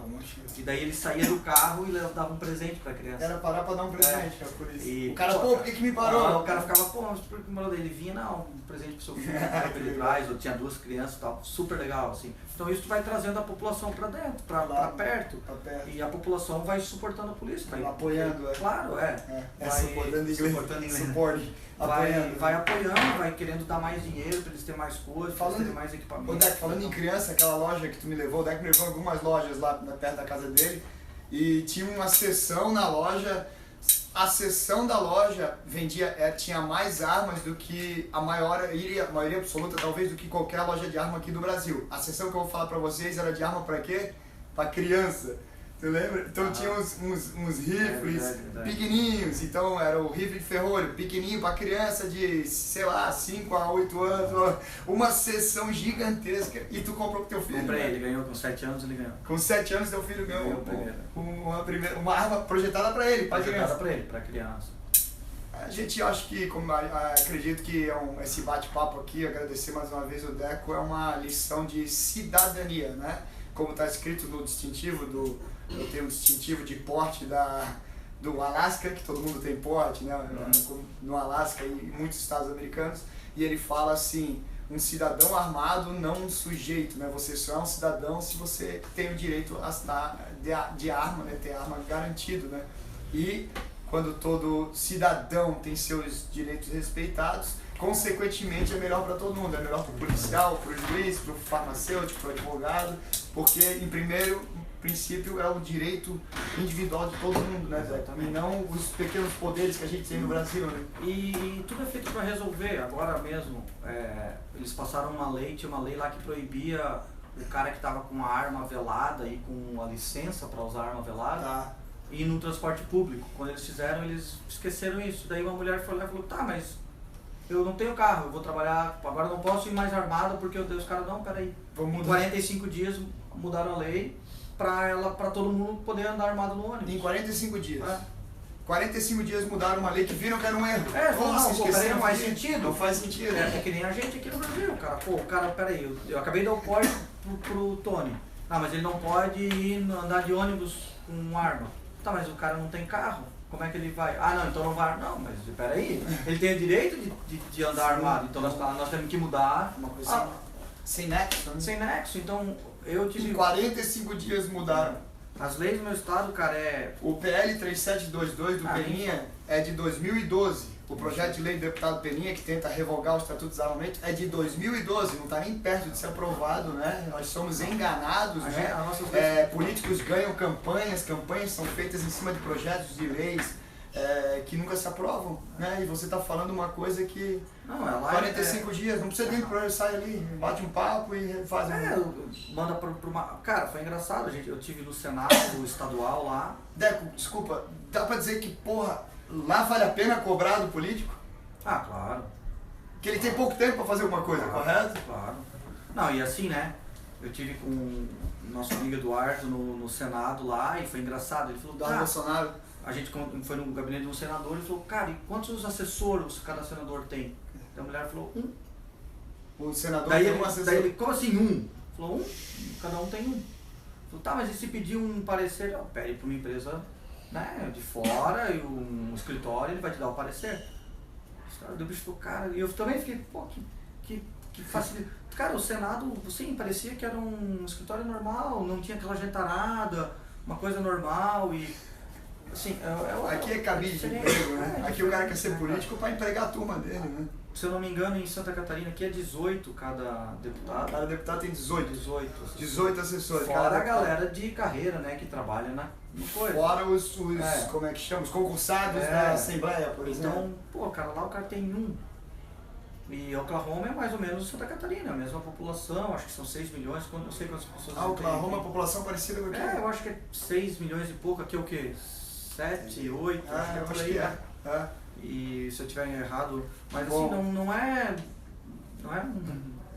E daí ele saía do carro e davam um presente pra criança. Era parar pra dar um presente, cara, por isso. E, o cara, pô, por que me parou? O cara ficava, pô, mas por que me parou? Ele vinha, não, um presente pro seu filho, pra ele traz, ou tinha 2 crianças e tal. Super legal, assim. Então isso vai trazendo a população pra dentro, pra perto. E a população vai suportando a polícia. Vai apoiando, Claro, suportando inglês. Vai apoiando, vai querendo dar mais dinheiro para eles terem mais coisas, terem mais equipamento. Ô Deco, falando em criança, aquela loja que tu me levou, o Deco me levou em algumas lojas lá perto da casa dele e tinha uma seção na loja, a seção da loja tinha mais armas do que a maioria absoluta, talvez, do que qualquer loja de arma aqui do Brasil. A seção que eu vou falar pra vocês era de arma pra quê? Pra criança. Tu lembra? Então tinha uns rifles pequenininhos, então era o rifle de ferrolho, pequenininho para criança de, sei lá, 5 a 8 anos, uma sessão gigantesca. E tu comprou pro teu filho? Comprei, ele ganhou com 7 anos, ele ganhou. Com 7 anos teu filho ganhou uma arma projetada para ele, para criança. Projetada para ele, para criança. A gente acha que, acredito que esse bate-papo aqui, agradecer mais uma vez o Deco, é uma lição de cidadania, né? Como está escrito no distintivo eu tenho um distintivo de porte do Alasca, que todo mundo tem porte, né? No Alasca e em muitos estados americanos, e ele fala assim, um cidadão armado, não um sujeito, né? Você só é um cidadão se você tem o direito de arma, né? Ter arma garantido, né? E quando todo cidadão tem seus direitos respeitados, consequentemente é melhor para todo mundo, é melhor para o policial, para o juiz, para o farmacêutico, para o advogado, porque em primeiro princípio é o direito individual de todo mundo, né, Zé? E não os pequenos poderes que a gente tem no Brasil, né? E tudo é feito para resolver. Agora mesmo, eles passaram uma lei, tinha uma lei lá que proibia o cara que estava com a arma velada e com a licença para usar arma velada ir no transporte público. Quando eles fizeram, eles esqueceram isso. Daí uma mulher foi lá e falou, tá, mas eu não tenho carro, eu vou trabalhar, agora eu não posso ir mais armado porque os caras, não, peraí. Em 45 dias mudaram a lei para todo mundo poder andar armado no ônibus. Em 45 dias? 45 dias mudaram uma lei que viram que era um erro. Peraí, não faz sentido. Não faz sentido. É que nem a gente aqui no Brasil, cara. Pô, o cara, peraí, eu acabei de dar o código pro Tony. Ah, mas ele não pode andar de ônibus com arma. Tá, mas o cara não tem carro. Como é que ele vai? Ah, não, então não vai. Não, mas peraí, ele tem o direito de andar armado. Então nós temos que mudar. Uma coisa sem nexo, né? Sem nexo. Então eu tive... Em 45 dias mudaram. As leis do meu estado, cara, O PL 3722 do Peninha é de 2012. O projeto de lei do deputado Peninha, que tenta revogar o Estatuto de Desarmamento, é de 2012. Não está nem perto de ser aprovado, né? Nós somos enganados, né? Políticos ganham campanhas são feitas em cima de projetos de leis que nunca se aprovam, né? E você está falando uma coisa que... Não, é lá 45 dias, não precisa nem pro sai ali, bate um papo e faz manda pra uma... Cara, foi engraçado, gente. Eu tive no Senado estadual lá. Deco, desculpa, dá pra dizer que, porra, lá vale a pena cobrar do político? Ah, claro. Que ele tem pouco tempo pra fazer alguma coisa, correto? Claro. Não, e assim, né? Eu tive com o nosso amigo Eduardo no Senado lá e foi engraçado. Ele falou, Bolsonaro. A gente foi no gabinete de um senador e falou, cara, e quantos assessores cada senador tem? Daí a mulher falou, um. O senador tem um assessor. Daí ele, como assim um? Falou, um? Cada um tem um. Falou, tá, mas e se pedir um parecer? Pede para uma empresa, né, de fora e um escritório, ele vai te dar o parecer. O bicho falou, cara, e eu também fiquei, pô, que facilidade. Cara, o Senado, sim, parecia que era um escritório normal, não tinha aquela gentarada, uma coisa normal e... Assim, aqui é cabide de emprego, né? Aqui o cara quer ser político para empregar a turma dele, né? Se eu não me engano, em Santa Catarina, aqui é 18 cada deputado. Cada deputado tem 18. 18 assessores. Fora a galera de carreira, né, que trabalha na coisa. Fora os como é que chama? Os concursados da Assembleia, por exemplo. Então, pô, cara, lá o cara tem um. E Oklahoma é mais ou menos Santa Catarina, a mesma população, acho que são 6 milhões, não sei quantas pessoas tem. Oklahoma é uma população parecida com aqui? Eu acho que é 6 milhões e pouco, aqui é o quê? 7, 8, eu acho que é. E se eu tiver errado, mas assim, não é,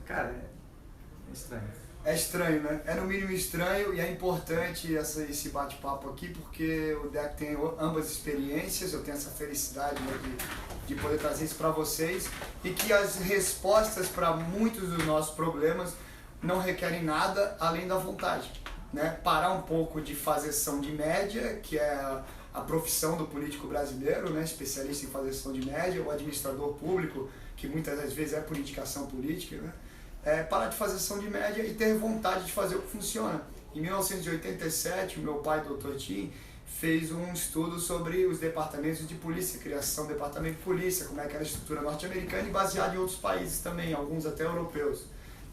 cara, é estranho. É estranho, né? É no mínimo estranho e é importante esse bate-papo aqui porque o Deco tem ambas experiências, eu tenho essa felicidade, né, de poder trazer isso para vocês e que as respostas para muitos dos nossos problemas não requerem nada além da vontade, né? Parar um pouco de fazeção de média, que é a profissão do político brasileiro, né, especialista em fazeção de média, o administrador público, que muitas das vezes é por indicação política, né, parar de fazeção de média e ter vontade de fazer o que funciona. Em 1987, o meu pai, Dr. Tim, fez um estudo sobre os departamentos de polícia, criação do departamento de polícia, como é que era a estrutura norte-americana e baseado em outros países também, alguns até europeus.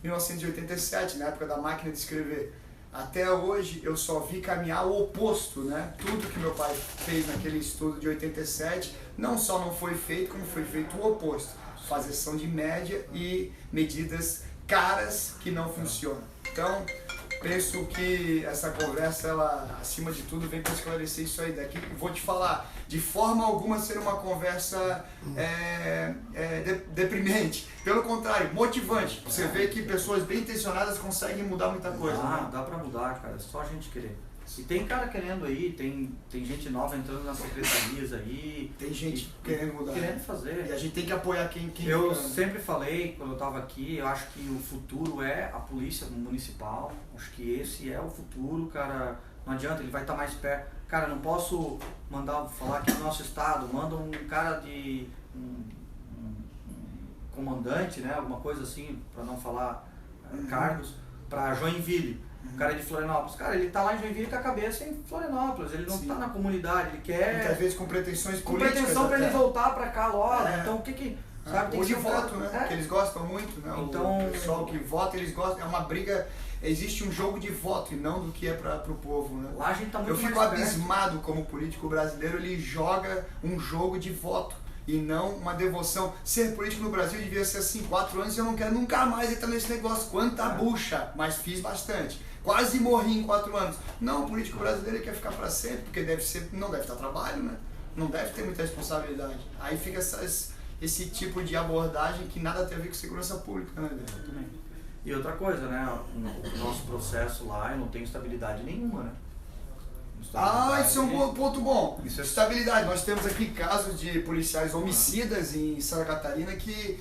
1987, na época da máquina de escrever. Até hoje eu só vi caminhar o oposto, né? Tudo que meu pai fez naquele estudo de 87 não só não foi feito, como foi feito o oposto. Fazeção de média e medidas caras que não funcionam. Então, penso que essa conversa, ela, acima de tudo, vem para esclarecer isso aí daqui. Vou te falar, de forma alguma ser uma conversa deprimente. Pelo contrário, motivante. Você vê que pessoas bem intencionadas conseguem mudar muita coisa. Dá pra mudar, cara. É só a gente querer. E tem cara querendo aí, tem gente nova entrando nas secretarias aí. Tem gente querendo mudar. Querendo fazer. E a gente tem que apoiar quem eu sempre falei, quando eu tava aqui, eu acho que o futuro é a polícia municipal. Acho que esse é o futuro, cara. Não adianta, ele vai estar mais perto. Cara, não posso falar aqui no nosso estado, manda um cara de... um comandante, né, alguma coisa assim, para não falar cargos, para Joinville. O cara é de Florianópolis. Cara, ele tá lá em Joinville com a cabeça em Florianópolis, ele não tá na comunidade, ele quer... Muitas vezes com pretensões políticas. Com pretensão para ele voltar para cá logo, então o que... Sabe, tem ou que de voto, né, que eles gostam muito, né, então, o pessoal que vota, eles gostam, é uma briga, existe um jogo de voto e não do que é pro povo, né. Lá a gente tá muito Eu fico abismado como político brasileiro, ele joga um jogo de voto e não uma devoção. Ser político no Brasil devia ser assim, 4 anos e eu não quero nunca mais entrar nesse negócio. Quanta bucha, mas fiz bastante. Quase morri em 4 anos. Não, o político brasileiro quer ficar para sempre, porque não deve estar trabalho, né? Não deve ter muita responsabilidade. Aí fica esse tipo de abordagem que nada tem a ver com segurança pública, né? E outra coisa, né? O nosso processo lá, eu não tenho estabilidade nenhuma, né? Isso é um ponto bom. Isso é estabilidade. Nós temos aqui casos de policiais homicidas em Santa Catarina que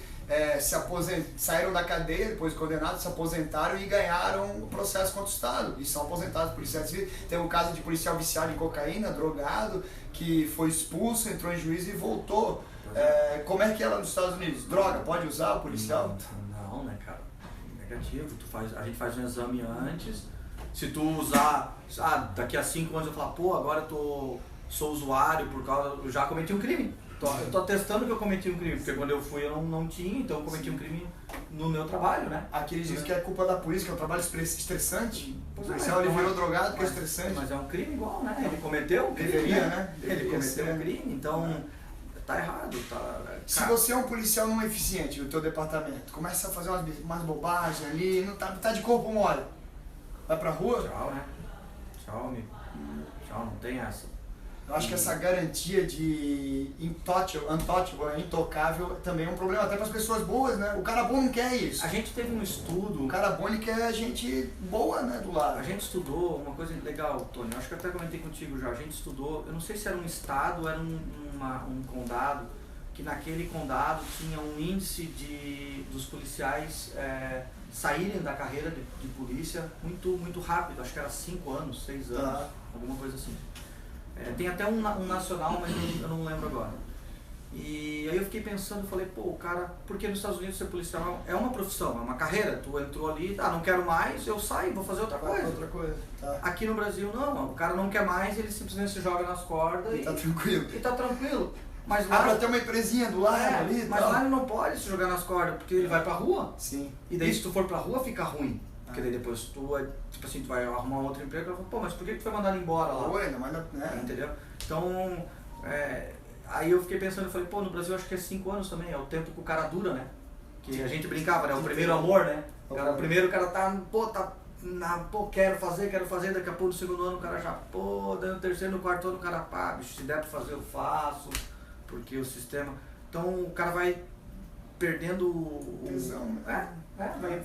saíram da cadeia, depois de condenados, se aposentaram e ganharam o processo contra o Estado. E são aposentados policiais civis. Tem um caso de policial viciado em cocaína, drogado, que foi expulso, entrou em juízo e voltou. Como é que é lá nos Estados Unidos? Droga, pode usar o policial? Não, né, cara? Negativo. A gente faz um exame antes. Se tu usar, daqui a 5 anos eu falar, agora eu sou usuário eu já cometi um crime. Eu tô atestando que eu cometi um crime, porque quando eu fui eu não tinha, então eu cometi um crime no meu trabalho, né? Aqui eles dizem que é culpa da polícia, que é um trabalho estressante. O policial ele virou drogado, que é estressante. Mas é um crime igual, né? Ele cometeu um crime. Deveria, né? Ele cometeu um crime, então tá errado. Se você é um policial não eficiente no teu departamento, começa a fazer umas bobagens ali, não tá de corpo mole, vai pra rua? Tchau, né? Tchau, amigo. Tchau, não tem essa. Eu acho que essa garantia de untouchable, intocável, também é um problema até para as pessoas boas, né? O cara bom não quer isso. A gente teve um estudo... O cara bom, ele quer gente boa, né, do lado. A gente estudou uma coisa legal, Tony, acho que eu até comentei contigo já, a gente estudou, eu não sei se era um estado ou era um condado, que naquele condado tinha um índice dos policiais saírem da carreira de polícia muito rápido, acho que era 5 anos, 6 anos, alguma coisa assim. Tem até um nacional, mas eu não lembro agora. E aí eu fiquei pensando, falei, porque nos Estados Unidos ser policial é uma profissão, é uma carreira. Tu entrou ali, não quero mais, eu saio, vou fazer outra coisa. Tá. Aqui no Brasil não, o cara não quer mais, ele simplesmente se joga nas cordas e tá tranquilo. E tá tranquilo. Mas lá, pra ter uma empresinha do lado ali. Mas lá ele não pode se jogar nas cordas, porque ele vai pra rua. Sim. E daí se tu for pra rua fica ruim. Porque daí depois tu vai arrumar outro emprego e vai falar, mas por que tu foi mandado embora lá? Entendeu? Então, aí eu fiquei pensando, eu falei, no Brasil acho que é 5 anos também, é o tempo que o cara dura, né? Que a gente brincava, né? O primeiro amor, né? Primeiro o cara quero fazer, daqui a pouco no segundo ano o cara já, daí no terceiro, no quarto ano o cara, bicho, se der pra fazer eu faço, porque o sistema... Então o cara vai perdendo tesão,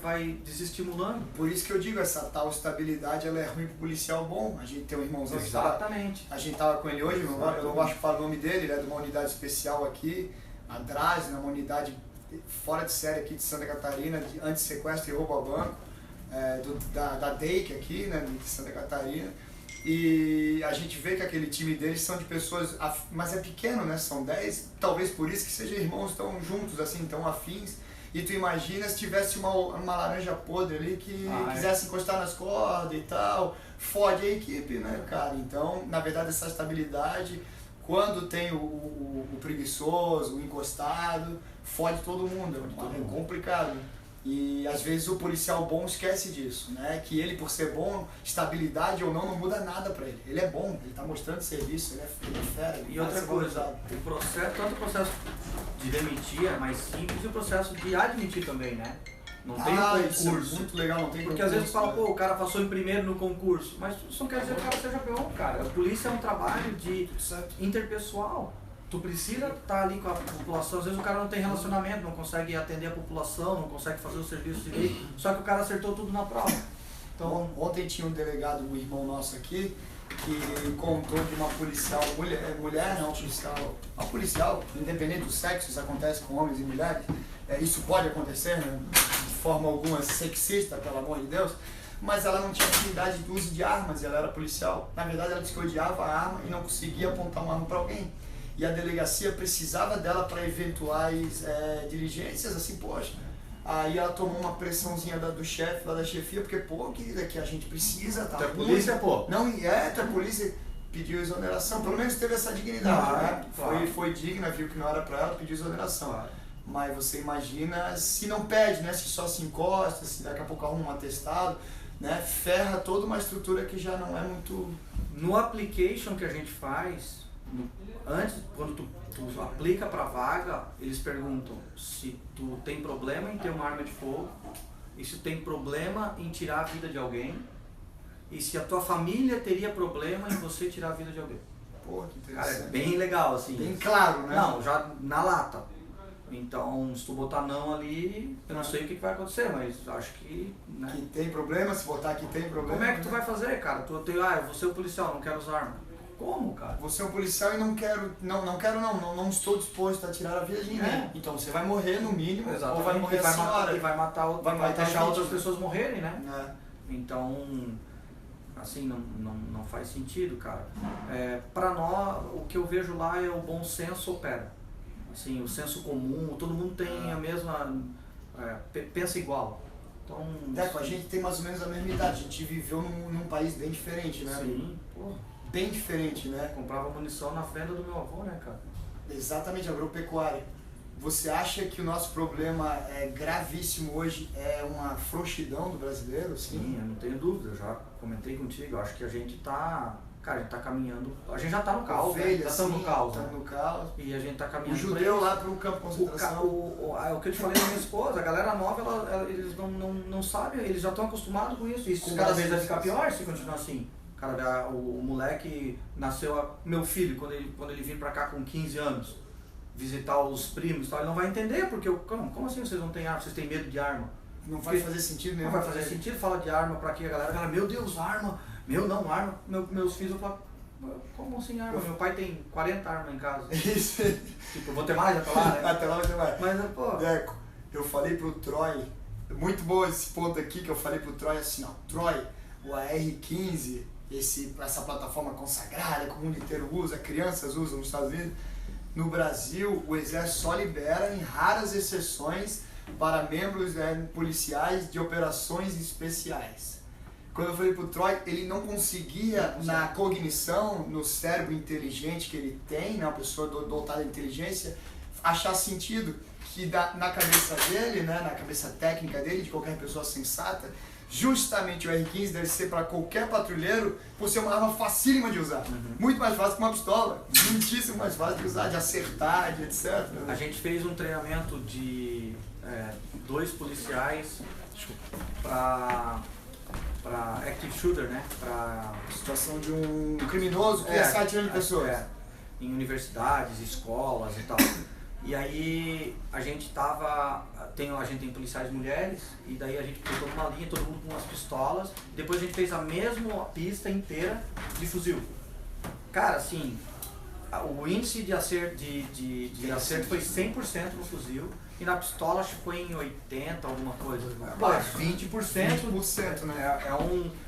vai desestimulando. Por isso que eu digo, essa tal estabilidade ela é ruim pro policial bom. A gente tem um irmãozão Exatamente. A gente tava com ele hoje, eu não gosto de falar o nome dele, ele é de uma unidade especial aqui, Andrade, uma unidade fora de série aqui de Santa Catarina, de anti-sequestro e roubo a banco, da DEIC aqui, né, de Santa Catarina. E a gente vê que aquele time deles são de pessoas, mas é pequeno, né? São 10, talvez por isso que sejam irmãos tão juntos, assim, tão afins. E tu imagina se tivesse uma laranja podre ali que quisesse encostar nas cordas e tal, fode a equipe, né, cara? Então, na verdade, essa estabilidade, quando tem o preguiçoso, o encostado, fode todo mundo, é complicado. E às vezes o policial bom esquece disso, né? Que ele, por ser bom, estabilidade ou não muda nada pra ele. Ele é bom, ele tá mostrando serviço, ele é fera. E outra coisa, tanto o processo de demitir é mais simples e o processo de admitir também, né? Não tem concurso. Isso é muito legal, não tem porque concurso. Às vezes fala, o cara passou em primeiro no concurso, mas isso não quer dizer que o cara seja bom, cara. A polícia é um trabalho de interpessoal. Tu precisa estar ali com a população, às vezes o cara não tem relacionamento, não consegue atender a população, não consegue fazer o serviço direito, só que o cara acertou tudo na prova. Então, ontem tinha um delegado, um irmão nosso aqui, que contou de uma policial, mulher não, uma policial, independente do sexo, isso acontece com homens e mulheres, isso pode acontecer, né, de forma alguma sexista, pelo amor de Deus, mas ela não tinha afinidade do uso de armas, ela era policial. Na verdade, ela disse que odiava a arma e não conseguia apontar uma arma para alguém. E a delegacia precisava dela para eventuais diligências, assim, poxa. Aí ela tomou uma pressãozinha do chefe, lá da chefia, porque, querida, que a gente precisa, tá? Tu é polícia, Não, tu é polícia, pediu exoneração, pelo menos teve essa dignidade, né? Claro. Foi digna, viu que não era para ela, pediu exoneração. Claro. Mas você imagina se não pede, né? Se só se encosta, se daqui a pouco arruma um atestado, né? Ferra toda uma estrutura que já não é muito... No application que a gente faz... Antes, quando tu aplica para vaga, eles perguntam se tu tem problema em ter uma arma de fogo e se tem problema em tirar a vida de alguém e se a tua família teria problema em você tirar a vida de alguém. Pô, que interessante. Cara, é bem legal, assim. Bem claro, né? Não, já na lata. Então, se tu botar não ali, eu não sei o que vai acontecer, mas acho que... Né? Que tem problema, se botar que tem problema. Como é que tu vai fazer, cara? Eu vou ser o policial, não quero usar arma. Como, cara? Você é um policial e não estou disposto a tirar a vida de ninguém. Então você vai morrer no mínimo, exatamente. Ou vai morrer a senhora. Vai deixar outras pessoas morrerem, né? É. Então, assim, não faz sentido, cara. Pra nós, o que eu vejo lá é o bom senso opera. Assim, o senso comum, todo mundo tem a mesma... pensa igual. Então, a gente tem mais ou menos a mesma idade, a gente viveu num país bem diferente, né? Sim, pô. Bem diferente, né? Comprava munição na venda do meu avô, né, cara? Exatamente, agropecuária. Você acha que o nosso problema gravíssimo hoje é uma frouxidão do brasileiro? Sim, eu não tenho dúvida, eu já comentei contigo, eu acho que a gente tá caminhando, a gente já tá no caos, né? Já estamos no caos, né? No caos. E a gente tá caminhando. O judeu lá pro campo de concentração. O que eu te falei da minha esposa, a galera nova, eles não sabem, eles já estão acostumados com isso. Isso cada vez vai ficar pior se continuar assim. Cara, o moleque nasceu, meu filho, quando ele vir pra cá com 15 anos, visitar os primos e tal, ele não vai entender, porque como assim vocês não têm arma, vocês têm medo de arma? Não vai fazer sentido nenhum. Não vai fazer sentido falar de arma pra quê? A galera fala, meu Deus, arma, arma. Meus filhos falam, como assim arma? Meu pai tem 40 armas em casa. Isso. Tipo, eu vou ter mais até lá, né? Até lá vai ter mais. Mas, pô... Deco, eu falei pro Troy, muito bom esse ponto aqui que eu falei pro Troy assim, ó, Troy, o AR-15, essa plataforma consagrada que o mundo inteiro usa, crianças usam nos Estados Unidos, no Brasil o exército só libera em raras exceções para membros policiais de operações especiais. Quando eu falei pro Troy, ele não conseguia, na cognição, no cérebro inteligente que ele tem, né, uma pessoa dotada de inteligência, achar sentido que na cabeça dele, né, na cabeça técnica dele, de qualquer pessoa sensata, justamente o R15 deve ser para qualquer patrulheiro por ser uma arma facílima de usar. Muito mais fácil que uma pistola. Muitíssimo mais fácil de usar, de acertar, de etc. A gente fez um treinamento de 2 policiais para active shooter, né? Para situação de um criminoso que está atirando em pessoas. Em universidades, escolas e tal. E aí a gente tem policiais mulheres, e daí a gente pegou uma linha, todo mundo com umas pistolas, e depois a gente fez a mesma pista inteira de fuzil. Cara, assim, o índice de acerto foi 100% no fuzil, e na pistola acho que foi em 80, alguma coisa. Pô, 20%. 20%, né?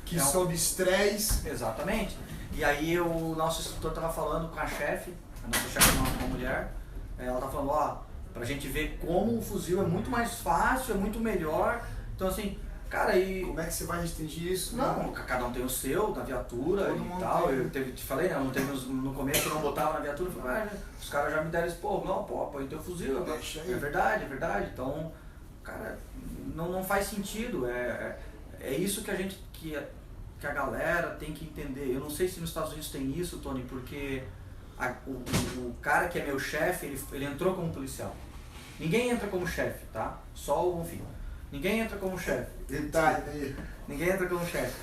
Que sob estresse. Exatamente. E aí o nosso instrutor estava falando com a chefe, a nossa chefe é uma mulher, ela tá falando, pra gente ver como o fuzil é muito mais fácil, é muito melhor. Então assim, cara, e... Como é que você vai restringir isso? Não, cada um tem o seu, na viatura e tal. Te falei, né? No começo eu não botava na viatura, eu falei, os caras já me deram esse, põe teu fuzil. É verdade. Então, cara, não faz sentido. É isso que a galera tem que entender. Eu não sei se nos Estados Unidos tem isso, Tony, porque o cara que é meu chefe, ele entrou como policial. Ninguém entra como chefe, tá? Só o filho. Ninguém entra como chefe. Detalhe. Ninguém entra como chefe.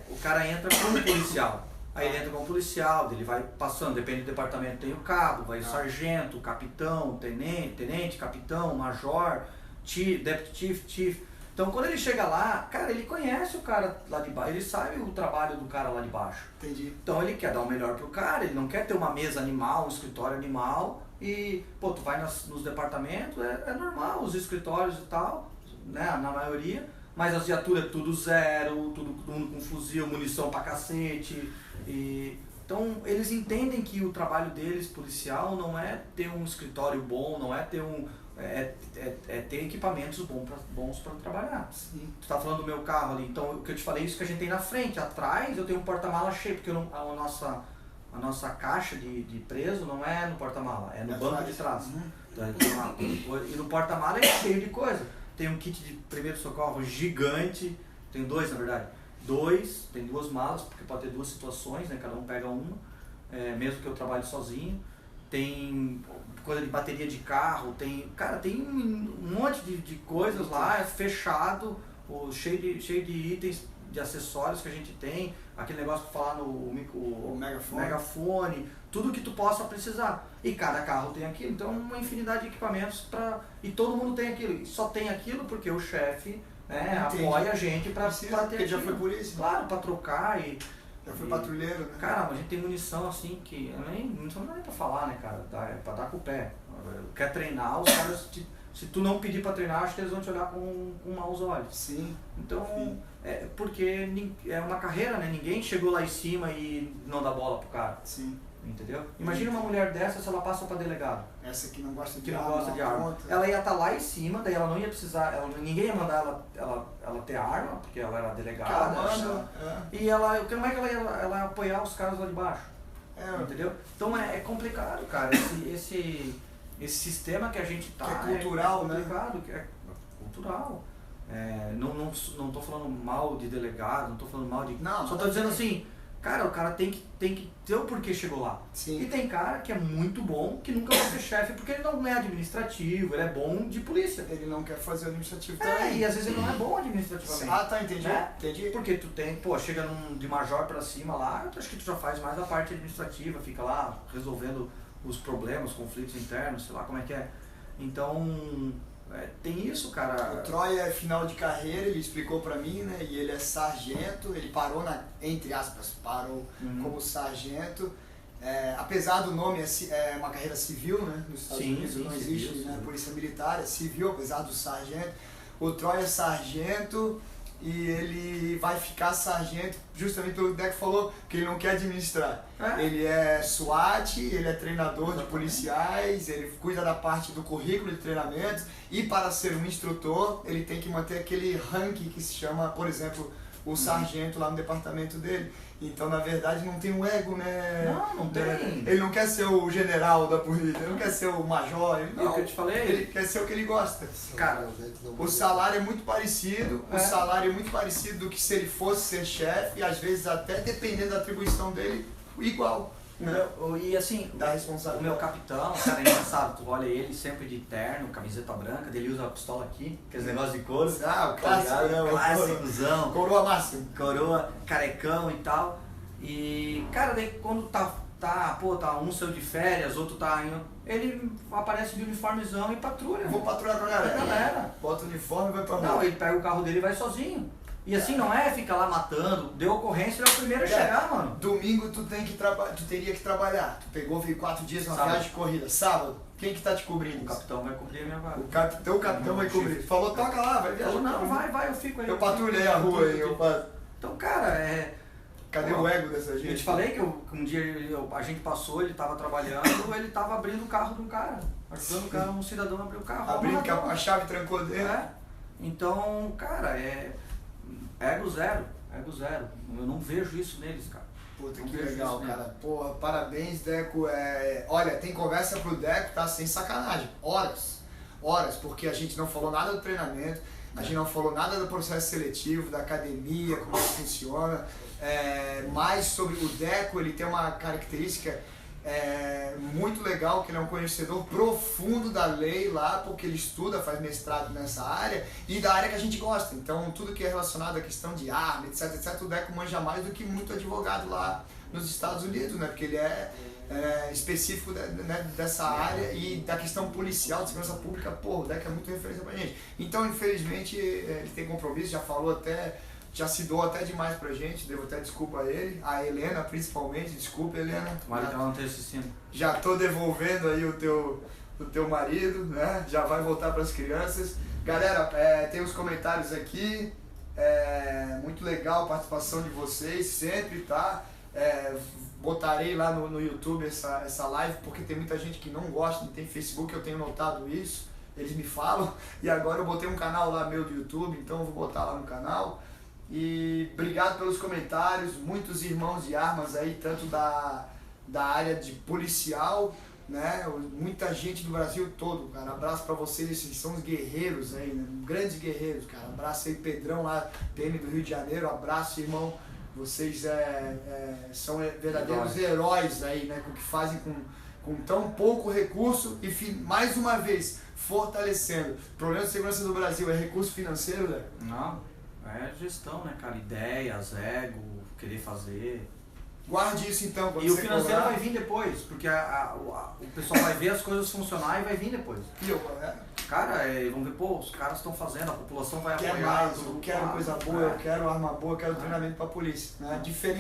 O cara entra como policial. Aí ele entra como policial, ele vai passando, depende do departamento, tem o cabo, vai o sargento, capitão, tenente, capitão, major, deputy chief. Então quando ele chega lá, cara, ele conhece o cara lá de baixo, ele sabe o trabalho do cara lá de baixo. Entendi. Então ele quer dar o melhor pro cara, ele não quer ter uma mesa animal, um escritório animal. E, tu vai nos departamentos, é normal, os escritórios e tal, né, na maioria, mas as viaturas é tudo zero, todo mundo com fuzil, munição pra cacete. Então, eles entendem que o trabalho deles, policial, não é ter um escritório bom, não é ter ter equipamentos bons para trabalhar. Sim. Tu tá falando do meu carro ali, então o que eu te falei, isso que a gente tem na frente, atrás eu tenho um porta-mala cheio, porque a nossa caixa de preso não é no porta-mala, é no banco de trás. E no porta-mala é cheio de coisa. Tem um kit de primeiro socorro gigante, tem 2 na verdade. Tem 2 malas, porque pode ter 2 situações, né? Cada um pega uma, mesmo que eu trabalhe sozinho. Tem coisa de bateria de carro, tem um monte de coisas lá, fechado, cheio de itens de acessórios que a gente tem, aquele negócio para falar no megafone, tudo que tu possa precisar. E cada carro tem aquilo, então uma infinidade de equipamentos e todo mundo tem aquilo. E só tem aquilo porque o chefe, né, apoia a gente para ter porque aquilo. já foi polícia. Claro, para trocar já foi patrulheiro, né? Cara, a gente tem munição assim que munição não é pra falar, né, cara? É pra dar com o pé. Quer treinar, os caras, se tu não pedir pra treinar, acho que eles vão te olhar com maus olhos. Sim. Então, Sim. Porque é uma carreira, né? Ninguém chegou lá em cima e não dá bola pro cara. Sim. Entendeu? Imagina uma mulher dessa se ela passa pra delegado. Essa que não gosta de que não arma. gosta de arma. Ela ia estar lá em cima, daí ela não ia precisar, ninguém ia mandar ela ter arma, porque ela era delegada. E ela, como é que ela ia apoiar os caras lá de baixo? Entendeu? Então é complicado, cara. Esse sistema que a gente tá. Que é cultural, né? Que é cultural. Não tô falando mal de delegado, não tô falando mal de. Não, só tô dizendo assim. Cara, o cara tem que ter o porquê chegou lá. Sim. E tem cara que é muito bom, que nunca vai ser chefe, porque ele não é administrativo, ele é bom de polícia. Ele não quer fazer o administrativo também. E às vezes ele não é bom administrativamente. Ah, tá, entendi. Entendi. Porque tu tem, chega de major pra cima lá, eu acho que tu já faz mais a parte administrativa, fica lá resolvendo os problemas, conflitos internos, sei lá como é que é. Então, tem isso, cara. O Troy é final de carreira, ele explicou pra mim, né? E ele é sargento, ele parou entre aspas, parou como sargento. Apesar do nome, é uma carreira civil, né? Nos Estados Unidos não existe civil, né? Polícia militar, é civil, apesar do sargento. O Troy é sargento e ele vai ficar sargento justamente pelo que o Deco falou, que ele não quer administrar. Ele é SWAT, ele é treinador de policiais, ele cuida da parte do currículo de treinamentos e para ser um instrutor ele tem que manter aquele ranking que se chama, por exemplo, o sargento lá no departamento dele. Então, na verdade, não tem um ego, né? Não tem. Ele não quer ser o general da polícia, ele não quer ser o major, ele não. Que eu te falei? Ele quer ser o que ele gosta. Cara, o salário é muito parecido, o salário é muito parecido do que se ele fosse ser chefe, e às vezes até dependendo da atribuição dele, igual. E assim, da responsabilidade. O meu capitão, cara, é engraçado, tu olha ele sempre de terno, camiseta branca, ele usa a pistola aqui, aqueles negócios de couro. O clássico, clássicozão. Coroa máximo. Coroa, carecão e tal. E, cara, daí quando um saiu de férias, outro tá indo, ele aparece de uniformezão e patrulha. Vou patrulhar com a galera. Bota o uniforme e vai pra rua. Não, ele pega o carro dele e vai sozinho. E assim, não é ficar lá matando, deu ocorrência, ele é o primeiro a chegar, mano. Domingo tu teria que trabalhar. Tu pegou, veio 4 dias na viagem de corrida. Sábado, quem que tá te cobrindo? O capitão vai cobrir a minha vaga. O capitão vai cobrir. Falou, toca lá, vai viajar. Falou, não, vai, eu fico aí. Eu patrulhei a rua aí, eu faço. Então, cara, Cadê o ego dessa gente? Eu te falei que um dia a gente passou, ele tava trabalhando, ele tava abrindo o carro de um cara. Ajudando um cidadão a abrir o carro. Abrindo a chave trancou dentro. Então, cara, ego zero. Eu não vejo isso neles, cara. Puta, que legal, cara. Porra, parabéns, Deco. Olha, tem conversa pro Deco, tá? Sem sacanagem. Horas, porque a gente não falou nada do treinamento, a gente não falou nada do processo seletivo, da academia, como é que funciona. Mais sobre o Deco, ele tem uma característica muito legal, que ele é um conhecedor profundo da lei lá, porque ele estuda, faz mestrado nessa área e da área que a gente gosta. Então, tudo que é relacionado à questão de arma, etc, o Deco manja mais do que muito advogado lá nos Estados Unidos, né? Porque ele é específico dessa área e da questão policial, de segurança pública, o Deco é muito referência pra gente. Então, infelizmente, ele tem compromisso, já se doou até demais pra gente, devo até desculpa a ele, a Helena principalmente, desculpa Helena. Tomara que ela não esteja assistindo. Já tô devolvendo aí o teu marido, né? Já vai voltar pras crianças. Galera, tem os comentários aqui, muito legal a participação de vocês, sempre, tá? Botarei lá no YouTube essa live, porque tem muita gente que não gosta, não tem Facebook, eu tenho notado isso, eles me falam, e agora eu botei um canal lá meu do YouTube, então eu vou botar lá no canal. E obrigado pelos comentários, muitos irmãos de armas aí, tanto da área de policial, né? Muita gente do Brasil todo, cara. Abraço pra vocês, esses são os guerreiros aí, né? Grandes guerreiros, cara. Abraço aí, Pedrão lá, PM do Rio de Janeiro. Abraço, irmão. Vocês são verdadeiros heróis aí, né? Com o que fazem com tão pouco recurso e, mais uma vez, fortalecendo. O problema de segurança do Brasil é recurso financeiro, né? Não. É gestão, né, cara? Ideias, ego, querer fazer. Guarde isso então. Quando E o você financeiro cobrar. vai vir depois, porque o pessoal vai ver as coisas funcionar e vai vir depois. Cara, vamos ver, pô, os caras estão fazendo, a população vai Quer apoiar. mais, eu quero coisa boa, eu quero arma boa, eu quero treinamento pra polícia. Né? Diferente